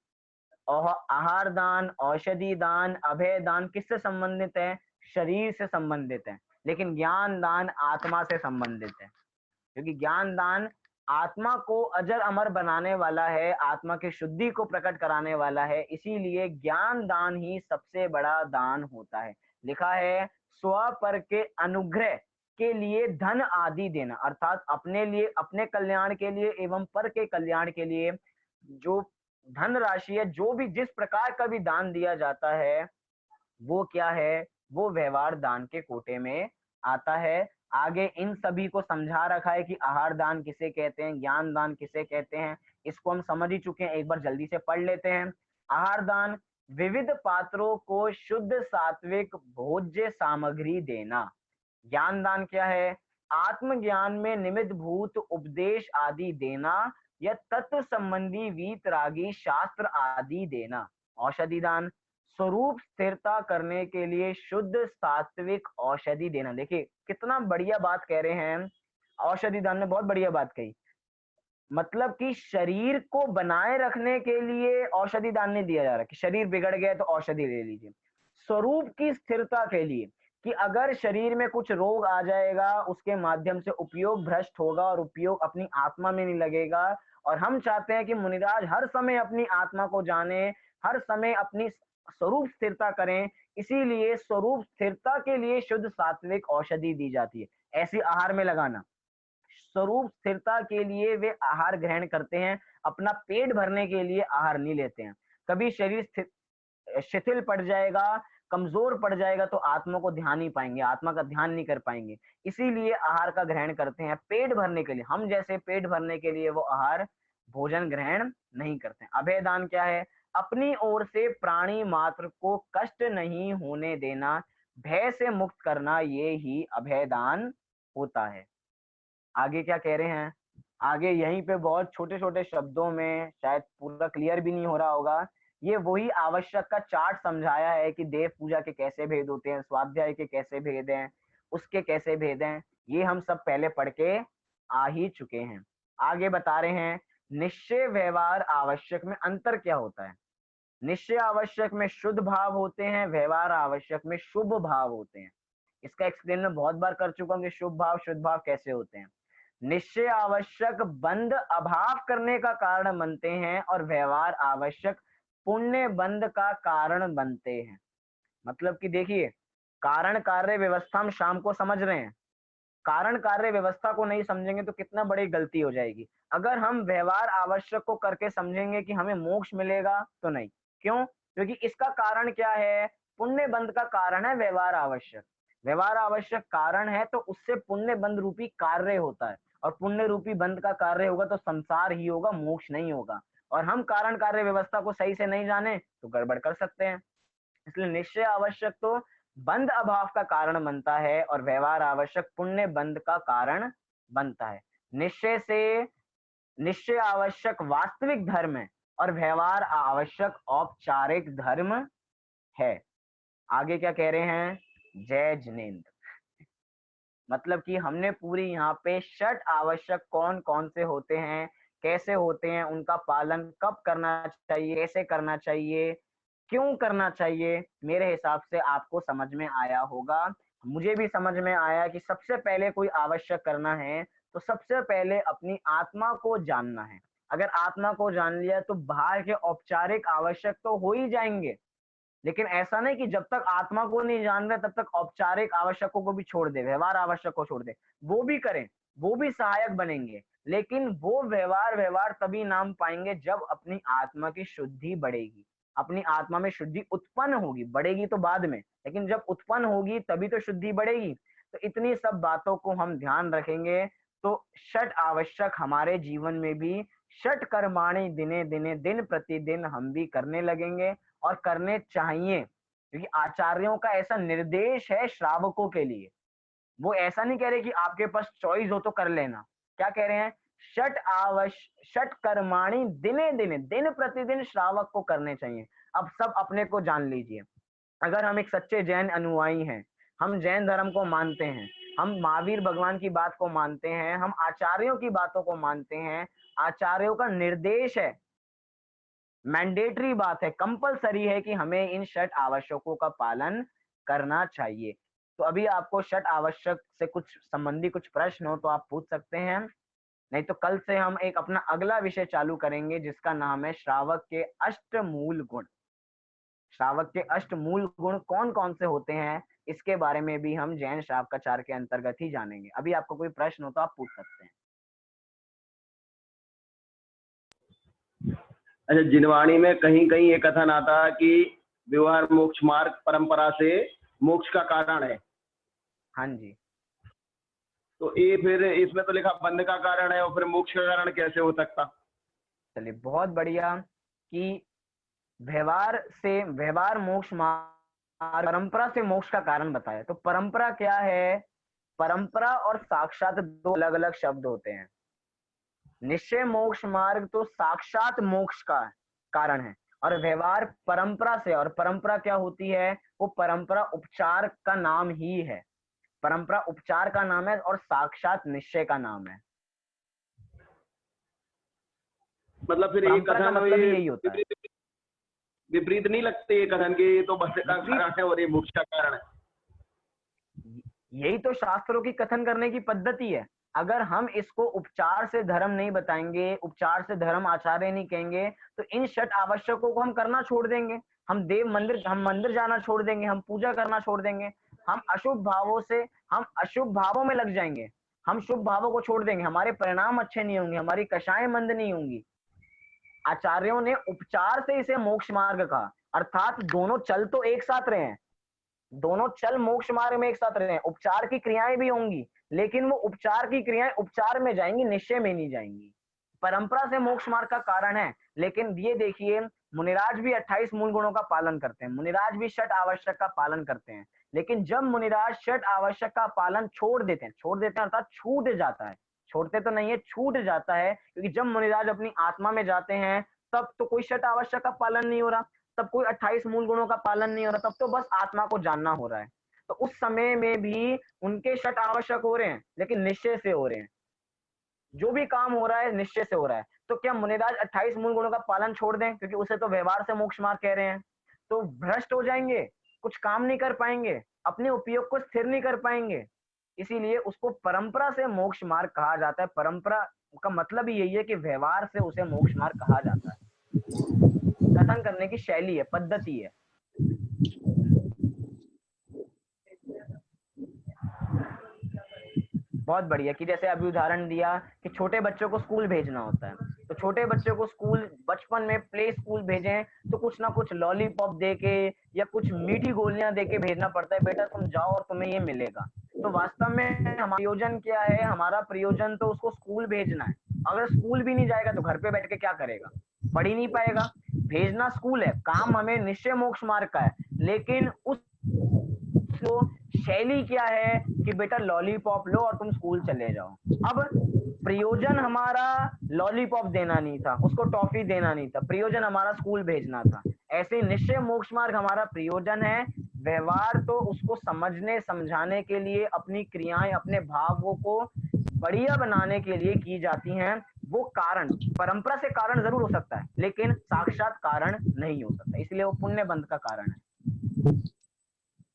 आहार दान, औषधि दान, अभय दान किससे संबंधित है? शरीर से संबंधित है। लेकिन ज्ञान दान आत्मा से संबंधित है, क्योंकि ज्ञान दान आत्मा को अजर अमर बनाने वाला है, आत्मा की शुद्धि को प्रकट कराने वाला है। इसीलिए ज्ञान दान ही सबसे बड़ा दान होता है। लिखा है स्व पर के अनुग्रह के लिए धन आदि देना, अर्थात अपने लिए, अपने कल्याण के लिए एवं पर के कल्याण के लिए जो धन राशि है, जो भी जिस प्रकार का भी दान दिया जाता है, वो क्या है? वो व्यवहार दान के कोटे में आता है। आगे इन सभी को समझा रखा है कि आहार दान किसे कहते हैं, ज्ञान दान किसे कहते हैं। इसको हम समझ ही चुके हैं, एक बार जल्दी से पढ़ लेते हैं। आहार दान विविध पात्रों को शुद्ध सात्विक भोज्य सामग्री देना। ज्ञान दान क्या है? आत्मज्ञान में निमित्त भूत उपदेश आदि देना, या तत्व संबंधी वीतरागी शास्त्र आदि देना। औषधि दान स्वरूप स्थिरता करने के लिए शुद्ध सात्विक औषधि देना। देखिए कितना बढ़िया बात कह रहे हैं, औषधि दान ने बहुत बढ़िया बात कही। मतलब कि शरीर को बनाए रखने के लिए औषधि दान नहीं दिया जा रहा कि शरीर बिगड़ गया तो औषधि ले लीजिए। स्वरूप की स्थिरता के लिए, कि अगर शरीर में कुछ रोग आ जाएगा, उसके माध्यम से उपयोग भ्रष्ट होगा और उपयोग अपनी आत्मा में नहीं लगेगा। और हम चाहते हैं कि मुनिराज हर समय अपनी आत्मा को जाने, हर समय अपनी स्वरूप स्थिरता करें। इसीलिए स्वरूप स्थिरता के लिए शुद्ध सात्विक औषधि दी जाती है। ऐसी आहार में लगाना, स्वरूप स्थिरता के लिए वे आहार ग्रहण करते हैं, अपना पेट भरने के लिए आहार नहीं लेते हैं। कभी शरीर शिथिल पड़ जाएगा, कमजोर पड़ जाएगा तो आत्मा को ध्यान नहीं पाएंगे, आत्मा का ध्यान नहीं कर पाएंगे। इसीलिए आहार का ग्रहण करते हैं पेट भरने के लिए। हम जैसे पेट भरने के लिए वो आहार भोजन ग्रहण नहीं करते हैं। अभय दान क्या है? अपनी ओर से प्राणी मात्र को कष्ट नहीं होने देना, भय से मुक्त करना, ये ही अभय दान होता है। आगे क्या कह रहे हैं? आगे यहीं पे बहुत छोटे छोटे शब्दों में, शायद पूरा क्लियर भी नहीं हो रहा होगा, ये वही आवश्यक का चार्ट समझाया है कि देव पूजा के कैसे भेद होते हैं, स्वाध्याय के कैसे भेद हैं, उसके कैसे भेद हैं, ये हम सब पहले पढ़ के आ ही चुके हैं। आगे बता रहे हैं निश्चय व्यवहार आवश्यक में अंतर क्या होता है। निश्चय आवश्यक में शुद्ध भाव होते हैं, व्यवहार आवश्यक में शुभ भाव होते हैं। इसका एक्सप्लेन मैं बहुत बार कर चुका हूँ कि शुभ भाव शुद्ध भाव कैसे होते हैं। निश्चय आवश्यक बंध अभाव करने का कारण बनते हैं और व्यवहार आवश्यक पुण्य बंध का कारण बनते हैं। मतलब कि देखिए, कारण कार्य व्यवस्था हम शाम को समझ रहे हैं, कारण कार्य व्यवस्था को नहीं समझेंगे तो कितना बड़ी गलती हो जाएगी। अगर हम व्यवहार आवश्यक को करके समझेंगे कि हमें मोक्ष मिलेगा तो नहीं। क्यों? क्योंकि इसका कारण क्या है? पुण्य बंध का कारण है व्यवहार आवश्यक। व्यवहार आवश्यक कारण है तो उससे पुण्य बंध रूपी कार्य होता है, और पुण्य रूपी बंध का कार्य होगा तो संसार ही होगा, मोक्ष नहीं होगा। और हम कारण कार्य व्यवस्था को सही से नहीं जाने तो गड़बड़ कर सकते हैं। इसलिए निश्चय आवश्यक तो बंध अभाव का कारण बनता है और व्यवहार आवश्यक पुण्य बंध का कारण बनता है। निश्चय आवश्यक वास्तविक धर्म है और व्यवहार आवश्यक औपचारिक धर्म है। आगे क्या कह रहे हैं? जय जिनेन्द्र। मतलब कि हमने पूरी यहाँ पे षट आवश्यक कौन कौन से होते हैं, कैसे होते हैं, उनका पालन कब करना चाहिए, कैसे करना चाहिए, क्यों करना चाहिए, मेरे हिसाब से आपको समझ में आया होगा। मुझे भी समझ में आया कि सबसे पहले कोई आवश्यक करना है तो सबसे पहले अपनी आत्मा को जानना है। अगर आत्मा को जान लिया तो बाहर के औपचारिक आवश्यक तो हो ही जाएंगे, लेकिन ऐसा नहीं कि जब तक आत्मा को नहीं जान रहे तब तक औपचारिक आवश्यकों को भी छोड़ दे, व्यवहार आवश्यक को छोड़ दे। वो भी करें, वो भी सहायक बनेंगे, लेकिन वो व्यवहार तभी नाम पाएंगे जब अपनी आत्मा की शुद्धि बढ़ेगी, अपनी आत्मा में शुद्धि उत्पन्न होगी। बढ़ेगी तो बाद में, लेकिन जब उत्पन्न होगी तभी तो शुद्धि बढ़ेगी। तो इतनी सब बातों को हम ध्यान रखेंगे तो षट आवश्यक हमारे जीवन में भी षट कर्माणि दिने दिने, दिन प्रतिदिन हम भी करने लगेंगे और करने चाहिए, क्योंकि आचार्यों का ऐसा निर्देश है श्रावकों के लिए। वो ऐसा नहीं कह रहे कि आपके पास चॉइस हो तो कर लेना। क्या कह रहे हैं? षट कर्माणि दिने दिने, दिन प्रतिदिन श्रावक को करने चाहिए। अब सब अपने को जान लीजिए। अगर हम एक सच्चे जैन अनुयायी हैं, हम जैन धर्म को मानते हैं, हम महावीर भगवान की बात को मानते हैं, हम आचार्यों की बातों को मानते हैं, आचार्यों का निर्देश है, मैंडेटरी बात है, कंपलसरी है कि हमें इन षट आवश्यकों का पालन करना चाहिए। तो अभी आपको षट आवश्यक से कुछ संबंधी कुछ प्रश्न हो तो आप पूछ सकते हैं, नहीं तो कल से हम एक अपना अगला विषय चालू करेंगे जिसका नाम है श्रावक के अष्टमूल गुण। श्रावक के अष्टमूल गुण कौन कौन से होते हैं, इसके बारे में भी हम जैन श्रावकाचार के अंतर्गत ही जानेंगे। अभी आपको कोई प्रश्न हो तो आप पूछ सकते हैं। अच्छा, जिनवाणी में कहीं कहीं ये कथन आता है कि व्यवहार मोक्ष मार्ग परंपरा से मोक्ष का कारण है। हाँ जी, तो ये फिर इसमें तो लिखा बंध का कारण है, और फिर मोक्ष का कारण कैसे हो सकता? चलिए बहुत बढ़िया कि व्यवहार मोक्ष मार्ग, परंपरा से मोक्ष का कारण बताया। तो परंपरा क्या है? परंपरा और साक्षात दो अलग अलग शब्द होते हैं। निश्चय मोक्ष मार्ग तो साक्षात मोक्ष का कारण है, और व्यवहार परंपरा से, और परंपरा क्या होती है? वो परंपरा उपचार का नाम ही है। परंपरा उपचार का नाम है और साक्षात निश्चय का नाम है। मतलब फिर ये परंपरा का कथन मतलब यही होता है। विपरीत नहीं लगते ये कथन कि ये तो बंध का कारण है और ये मोक्ष का कारण है? यही तो शास्त्रों की कथन करने की पद्धति है। अगर हम इसको उपचार से धर्म नहीं बताएंगे, उपचार से धर्म आचार्य नहीं कहेंगे, तो इन षट आवश्यकों को हम करना छोड़ देंगे। हम मंदिर जाना छोड़ देंगे, हम पूजा करना छोड़ देंगे, हम अशुभ भावों में लग जाएंगे, हम शुभ भावों को छोड़ देंगे, हमारे परिणाम अच्छे नहीं होंगे, हमारी कषाएं मंद नहीं होंगी। आचार्यों ने उपचार से इसे मोक्ष मार्ग कहा, अर्थात दोनों चल तो एक साथ रहे हैं, दोनों चल मोक्ष मार्ग में एक साथ रहे हैं। उपचार की क्रियाएं भी होंगी, लेकिन वो उपचार की क्रियाएं उपचार में जाएंगी, निश्चय में नहीं जाएंगी। परंपरा से मोक्ष मार्ग का कारण है, लेकिन ये देखिए मुनिराज भी 28 मूल गुणों का पालन करते हैं, मुनिराज भी षट आवश्यक का पालन करते हैं, लेकिन जब मुनिराज षट आवश्यक का पालन छोड़ देते हैं अर्थात छूट जाता है, छोड़ते तो नहीं है, छूट जाता है, क्योंकि जब मुनिराज अपनी आत्मा में जाते हैं तब तो कोई षट आवश्यक का पालन नहीं हो रहा, तब कोई 28 मूल गुणों का पालन नहीं हो रहा, तब तो बस आत्मा को जानना हो रहा है। तो उस समय में भी उनके षट आवश्यक हो रहे हैं, लेकिन निश्चय से हो रहे हैं, जो भी काम हो रहा है निश्चय से हो रहा है। तो क्या मुनिराज 28 मूल गुणों का पालन छोड़ दें, क्योंकि उसे तो व्यवहार से मोक्ष मार्ग कह रहे हैं, तो भ्रष्ट हो जाएंगे, कुछ काम नहीं कर पाएंगे, अपने उपयोग को स्थिर नहीं कर पाएंगे। इसीलिए उसको परंपरा से मोक्ष मार्ग कहा जाता है। परंपरा का मतलब ही यही है कि व्यवहार से उसे मोक्ष मार्ग कहा जाता है, कथन करने की शैली है, पद्धति है। बहुत बढ़िया, कि जैसे अभी उदाहरण दिया कि छोटे बच्चों को स्कूल भेजना होता है, तो छोटे बच्चों को स्कूल बचपन में प्ले स्कूल भेजें तो कुछ ना कुछ लॉलीपॉप देके या कुछ मीठी गोलियां देके भेजना पड़ता है, बेटा तुम जाओ और तुम्हें ये मिलेगा। तो वास्तव में हमारा प्रयोजन क्या है, हमारा प्रयोजन तो उसको स्कूल भेजना है। अगर स्कूल भी नहीं जाएगा तो घर पे बैठ के क्या करेगा, पढ़ ही नहीं पाएगा। भेजना स्कूल है, काम हमें निश्चय मोक्ष मार्ग का है, लेकिन उस तो शैली क्या है कि बेटा लॉलीपॉप लो और तुम स्कूल चले जाओ। अब प्रयोजन हमारा लॉलीपॉप देना नहीं था, उसको टॉफी देना नहीं था, प्रयोजन हमारा स्कूल भेजना था। ऐसे निश्चय मोक्ष मार्ग हमारा प्रयोजन है, व्यवहार तो उसको समझने समझाने के लिए, अपनी क्रियाएं अपने भावों को बढ़िया बनाने के लिए की जाती हैं। वो कारण परंपरा से कारण जरूर हो सकता है, लेकिन साक्षात कारण नहीं हो सकता, इसलिए वो पुण्य बंध का कारण है।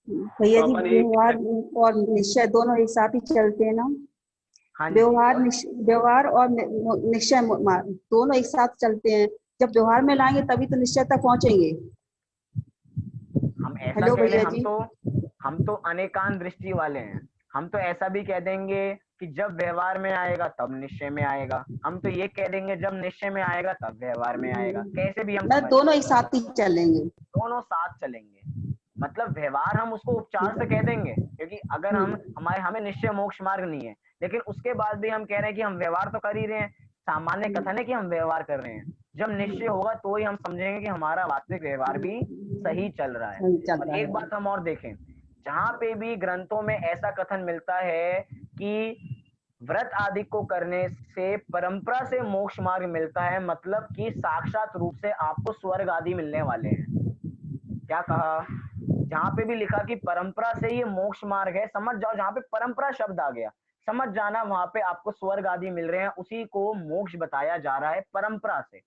भैया तो जी अपन एक व्यवहार और निश्चय दोनों एक साथ ही चलते हैं ना। हाँ जी, व्यवहार और निश्चय दोनों एक साथ चलते हैं। जब व्यवहार में लाएंगे तभी तो निश्चय तक पहुंचेंगे। हम ऐसा हेलो कह लें, भैया जी। हम तो अनेकांत दृष्टि वाले हैं। हम तो ऐसा भी कह देंगे कि जब व्यवहार में आएगा तब निश्चय में आएगा, हम तो ये कह देंगे जब निश्चय में आएगा तब व्यवहार में आएगा, कैसे भी हम मैं समझ दोनों लें, एक साथ ही चलेंगे। दोनों साथ चलेंगे। मतलब व्यवहार हम उसको उपचार से कह देंगे, क्योंकि अगर हमें निश्चय मोक्ष मार्ग नहीं है, लेकिन उसके बाद भी हम कह रहे हैं कि हम व्यवहार तो कर ही रहे हैं, सामान्य कथन है कि हम व्यवहार कर रहे हैं। जब निश्चय होगा तो ही हम समझेंगे कि हमारा वास्तविक व्यवहार भी सही चल रहा है। चल और रहा एक है। बात हम और देखें, जहां पे भी ग्रंथों में ऐसा कथन मिलता है कि व्रत आदि को करने से परंपरा से मोक्ष मार्ग मिलता है, मतलब कि साक्षात रूप से आपको स्वर्ग आदि मिलने वाले हैं। क्या कहा, जहां पे भी लिखा कि परंपरा से ये मोक्ष मार्ग है, समझ जाओ जहां पे परंपरा शब्द आ गया, समझ जाना वहां पे आपको स्वर्ग आदि मिल रहे हैं, उसी को मोक्ष बताया जा रहा है परंपरा से।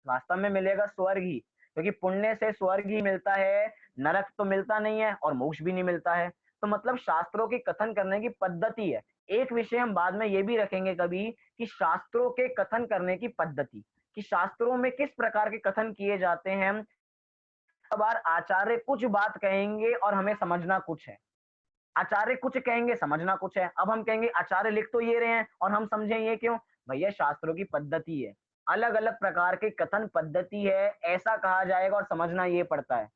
वास्तव में मिलेगा स्वर्ग ही, क्योंकि पुण्य से स्वर्ग ही मिलता है, नरक तो मिलता नहीं है और मोक्ष भी नहीं मिलता है। तो मतलब शास्त्रों की कथन करने की पद्धति है। एक विषय हम बाद में ये भी रखेंगे कभी, कि शास्त्रों के कथन करने की पद्धति, कि शास्त्रों में किस प्रकार के कथन किए जाते हैं। बार आचार्य कुछ बात कहेंगे और हमें समझना कुछ है, आचार्य कुछ कहेंगे समझना कुछ है। अब हम कहेंगे आचार्य लिख तो ये रहे हैं और हम समझें ये क्यों, भैया शास्त्रों की पद्धति है, अलग अलग प्रकार के कथन पद्धति है, ऐसा कहा जाएगा और समझना ये पड़ता है।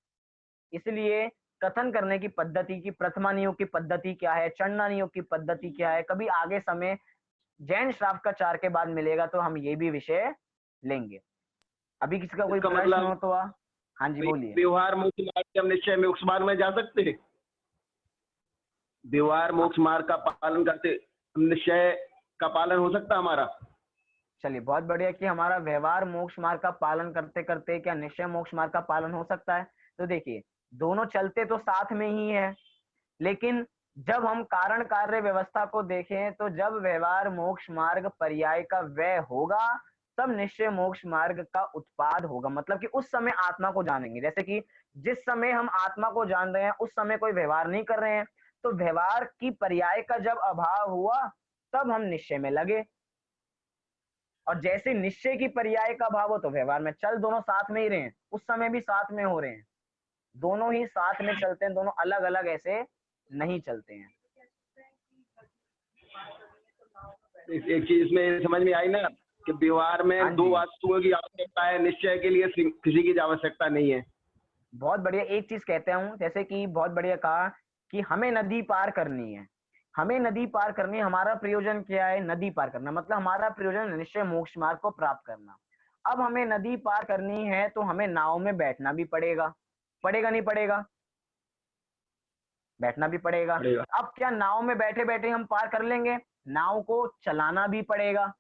इसलिए कथन करने की पद्धति की प्रथमा नियोग की पद्धति क्या है, चंडा नियोग की पद्धति क्या है, कभी आगे समय जैन श्रावकाचार के बाद मिलेगा तो हम ये भी विषय लेंगे। अभी किसी का कोई इसका प्रश्न मतलब हो तो हाँ जी बोलिए। व्यवहार मोक्ष मार्ग से हम निश्चय मोक्ष मार्ग में जा सकते हैं। व्यवहार मोक्ष मार्ग का पालन करते निश्चय का पालन हो सकता है हमारा। चलिए बहुत बढ़िया, कि हमारा व्यवहार मोक्ष मार्ग का पालन करते करते क्या निश्चय मोक्ष मार्ग का पालन हो सकता है। तो देखिए दोनों चलते तो साथ में ही है, लेकिन जब हम कारण कार्य व्यवस्था को देखें तो जब व्यवहार मोक्ष मार्ग पर्याय का व्यय होगा तब निश्चय मोक्ष मार्ग का उत्पाद होगा। मतलब कि उस समय आत्मा को जानेंगे, जैसे कि जिस समय हम आत्मा को जान रहे हैं उस समय कोई व्यवहार नहीं कर रहे हैं, तो व्यवहार की पर्याय का जब अभाव हुआ तब हम निश्चय में लगे, और जैसे निश्चय की पर्याय का भाव हो तो व्यवहार में चल दोनों साथ में ही रहे हैं, उस समय भी साथ में हो रहे हैं, दोनों ही साथ में चलते हैं, दोनों अलग अलग ऐसे नहीं चलते हैं। एक चीज इसमें समझ में आई ना कि व्यवहार हाँ में दो जी। वस्तुओं की आवश्यकता है, निश्चय के लिए किसी की आवश्यकता नहीं है। बहुत बढ़िया, एक चीज कहता हूँ, जैसे कि बहुत बढ़िया कहा कि हमें नदी पार करनी है, हमें नदी पार करनी है। हमारा प्रयोजन क्या है? नदी पार करना, मतलब हमारा प्रयोजन निश्चय मोक्ष मार्ग को प्राप्त करना। अब हमें नदी पार करनी है तो हमें नाव में बैठना भी पड़ेगा, पड़ेगा नहीं पड़ेगा? बैठना भी पड़ेगा। पड़ेगा। अब क्या नाव में बैठे बैठे हम पार कर लेंगे? नाव को चलाना भी पड़ेगा।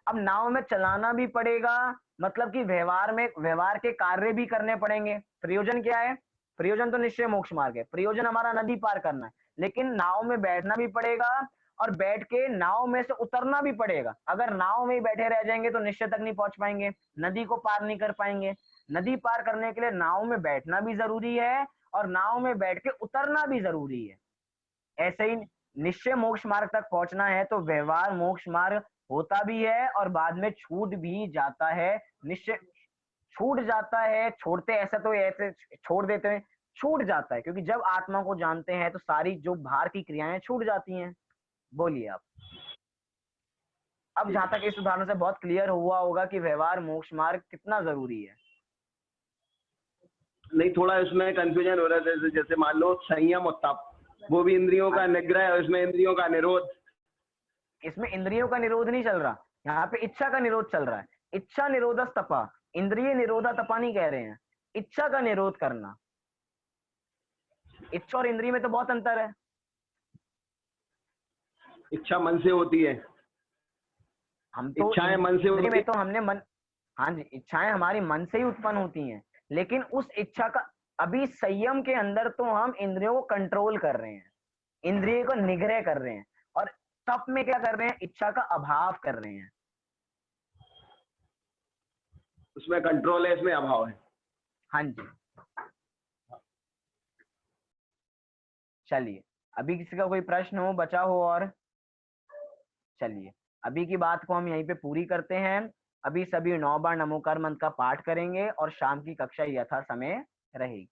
अब नाव में चलाना भी पड़ेगा, मतलब कि व्यवहार के कार्य भी करने पड़ेंगे। प्रयोजन क्या है? प्रयोजन तो निश्चय मोक्ष मार्ग है, प्रयोजन हमारा नदी पार करना है, लेकिन नाव में बैठना भी पड़ेगा और बैठ के नाव में से उतरना भी पड़ेगा। अगर नाव में ही बैठे रह जाएंगे तो निश्चय तक नहीं पहुंच पाएंगे, नदी को पार नहीं कर पाएंगे। नदी पार करने के लिए नाव में बैठना भी जरूरी है और नाव में बैठ के उतरना भी जरूरी है। ऐसे ही निश्चय मोक्ष मार्ग तक पहुंचना है तो व्यवहार मोक्ष मार्ग होता भी है और बाद में छूट भी जाता है। निश्चय छूट जाता है, छोड़ते ऐसा तो ऐसे छोड़ देते हैं, छूट जाता है, क्योंकि जब आत्मा को जानते हैं तो सारी जो बाहर की क्रियाएं छूट जाती हैं। बोलिए आप। अब जहां तक इस उदाहरण से बहुत क्लियर हुआ होगा कि व्यवहार मोक्ष मार्ग कितना जरूरी है। नहीं, थोड़ा इसमें कंफ्यूजन हो रहा है। जैसे मान लो संयम और तप, वो भी इंद्रियों का निग्रह है और इसमें इंद्रियों का निरोध। इसमें इंद्रियों का निरोध नहीं चल रहा, यहाँ पे इच्छा का निरोध चल रहा है। इच्छा निरोध तपा, इंद्रिय निरोधा तपा नहीं कह रहे हैं, इच्छा का निरोध करना। इच्छा और इंद्रिय में तो बहुत अंतर है। इच्छा मन से होती है, हम तो इच्छाएं मन से इंद्रिय होती में तो हमने मन, हाँ जी, इच्छाएं हमारी मन से ही उत्पन्न होती हैं, लेकिन उस इच्छा का अभी संयम के अंदर तो हम इंद्रियों को कंट्रोल कर रहे हैं, इंद्रिय को निग्रह कर रहे हैं। और तप में क्या कर रहे हैं? इच्छा का अभाव कर रहे हैं। उसमें कंट्रोल है, इसमें अभाव है। हाँ जी। चलिए, अभी किसी का कोई प्रश्न हो, बचा हो? और चलिए, अभी की बात को हम यहीं पे पूरी करते हैं। अभी सभी 9 बार नमोकार मंत्र का पाठ करेंगे और शाम की कक्षा यथा समय रहेगी।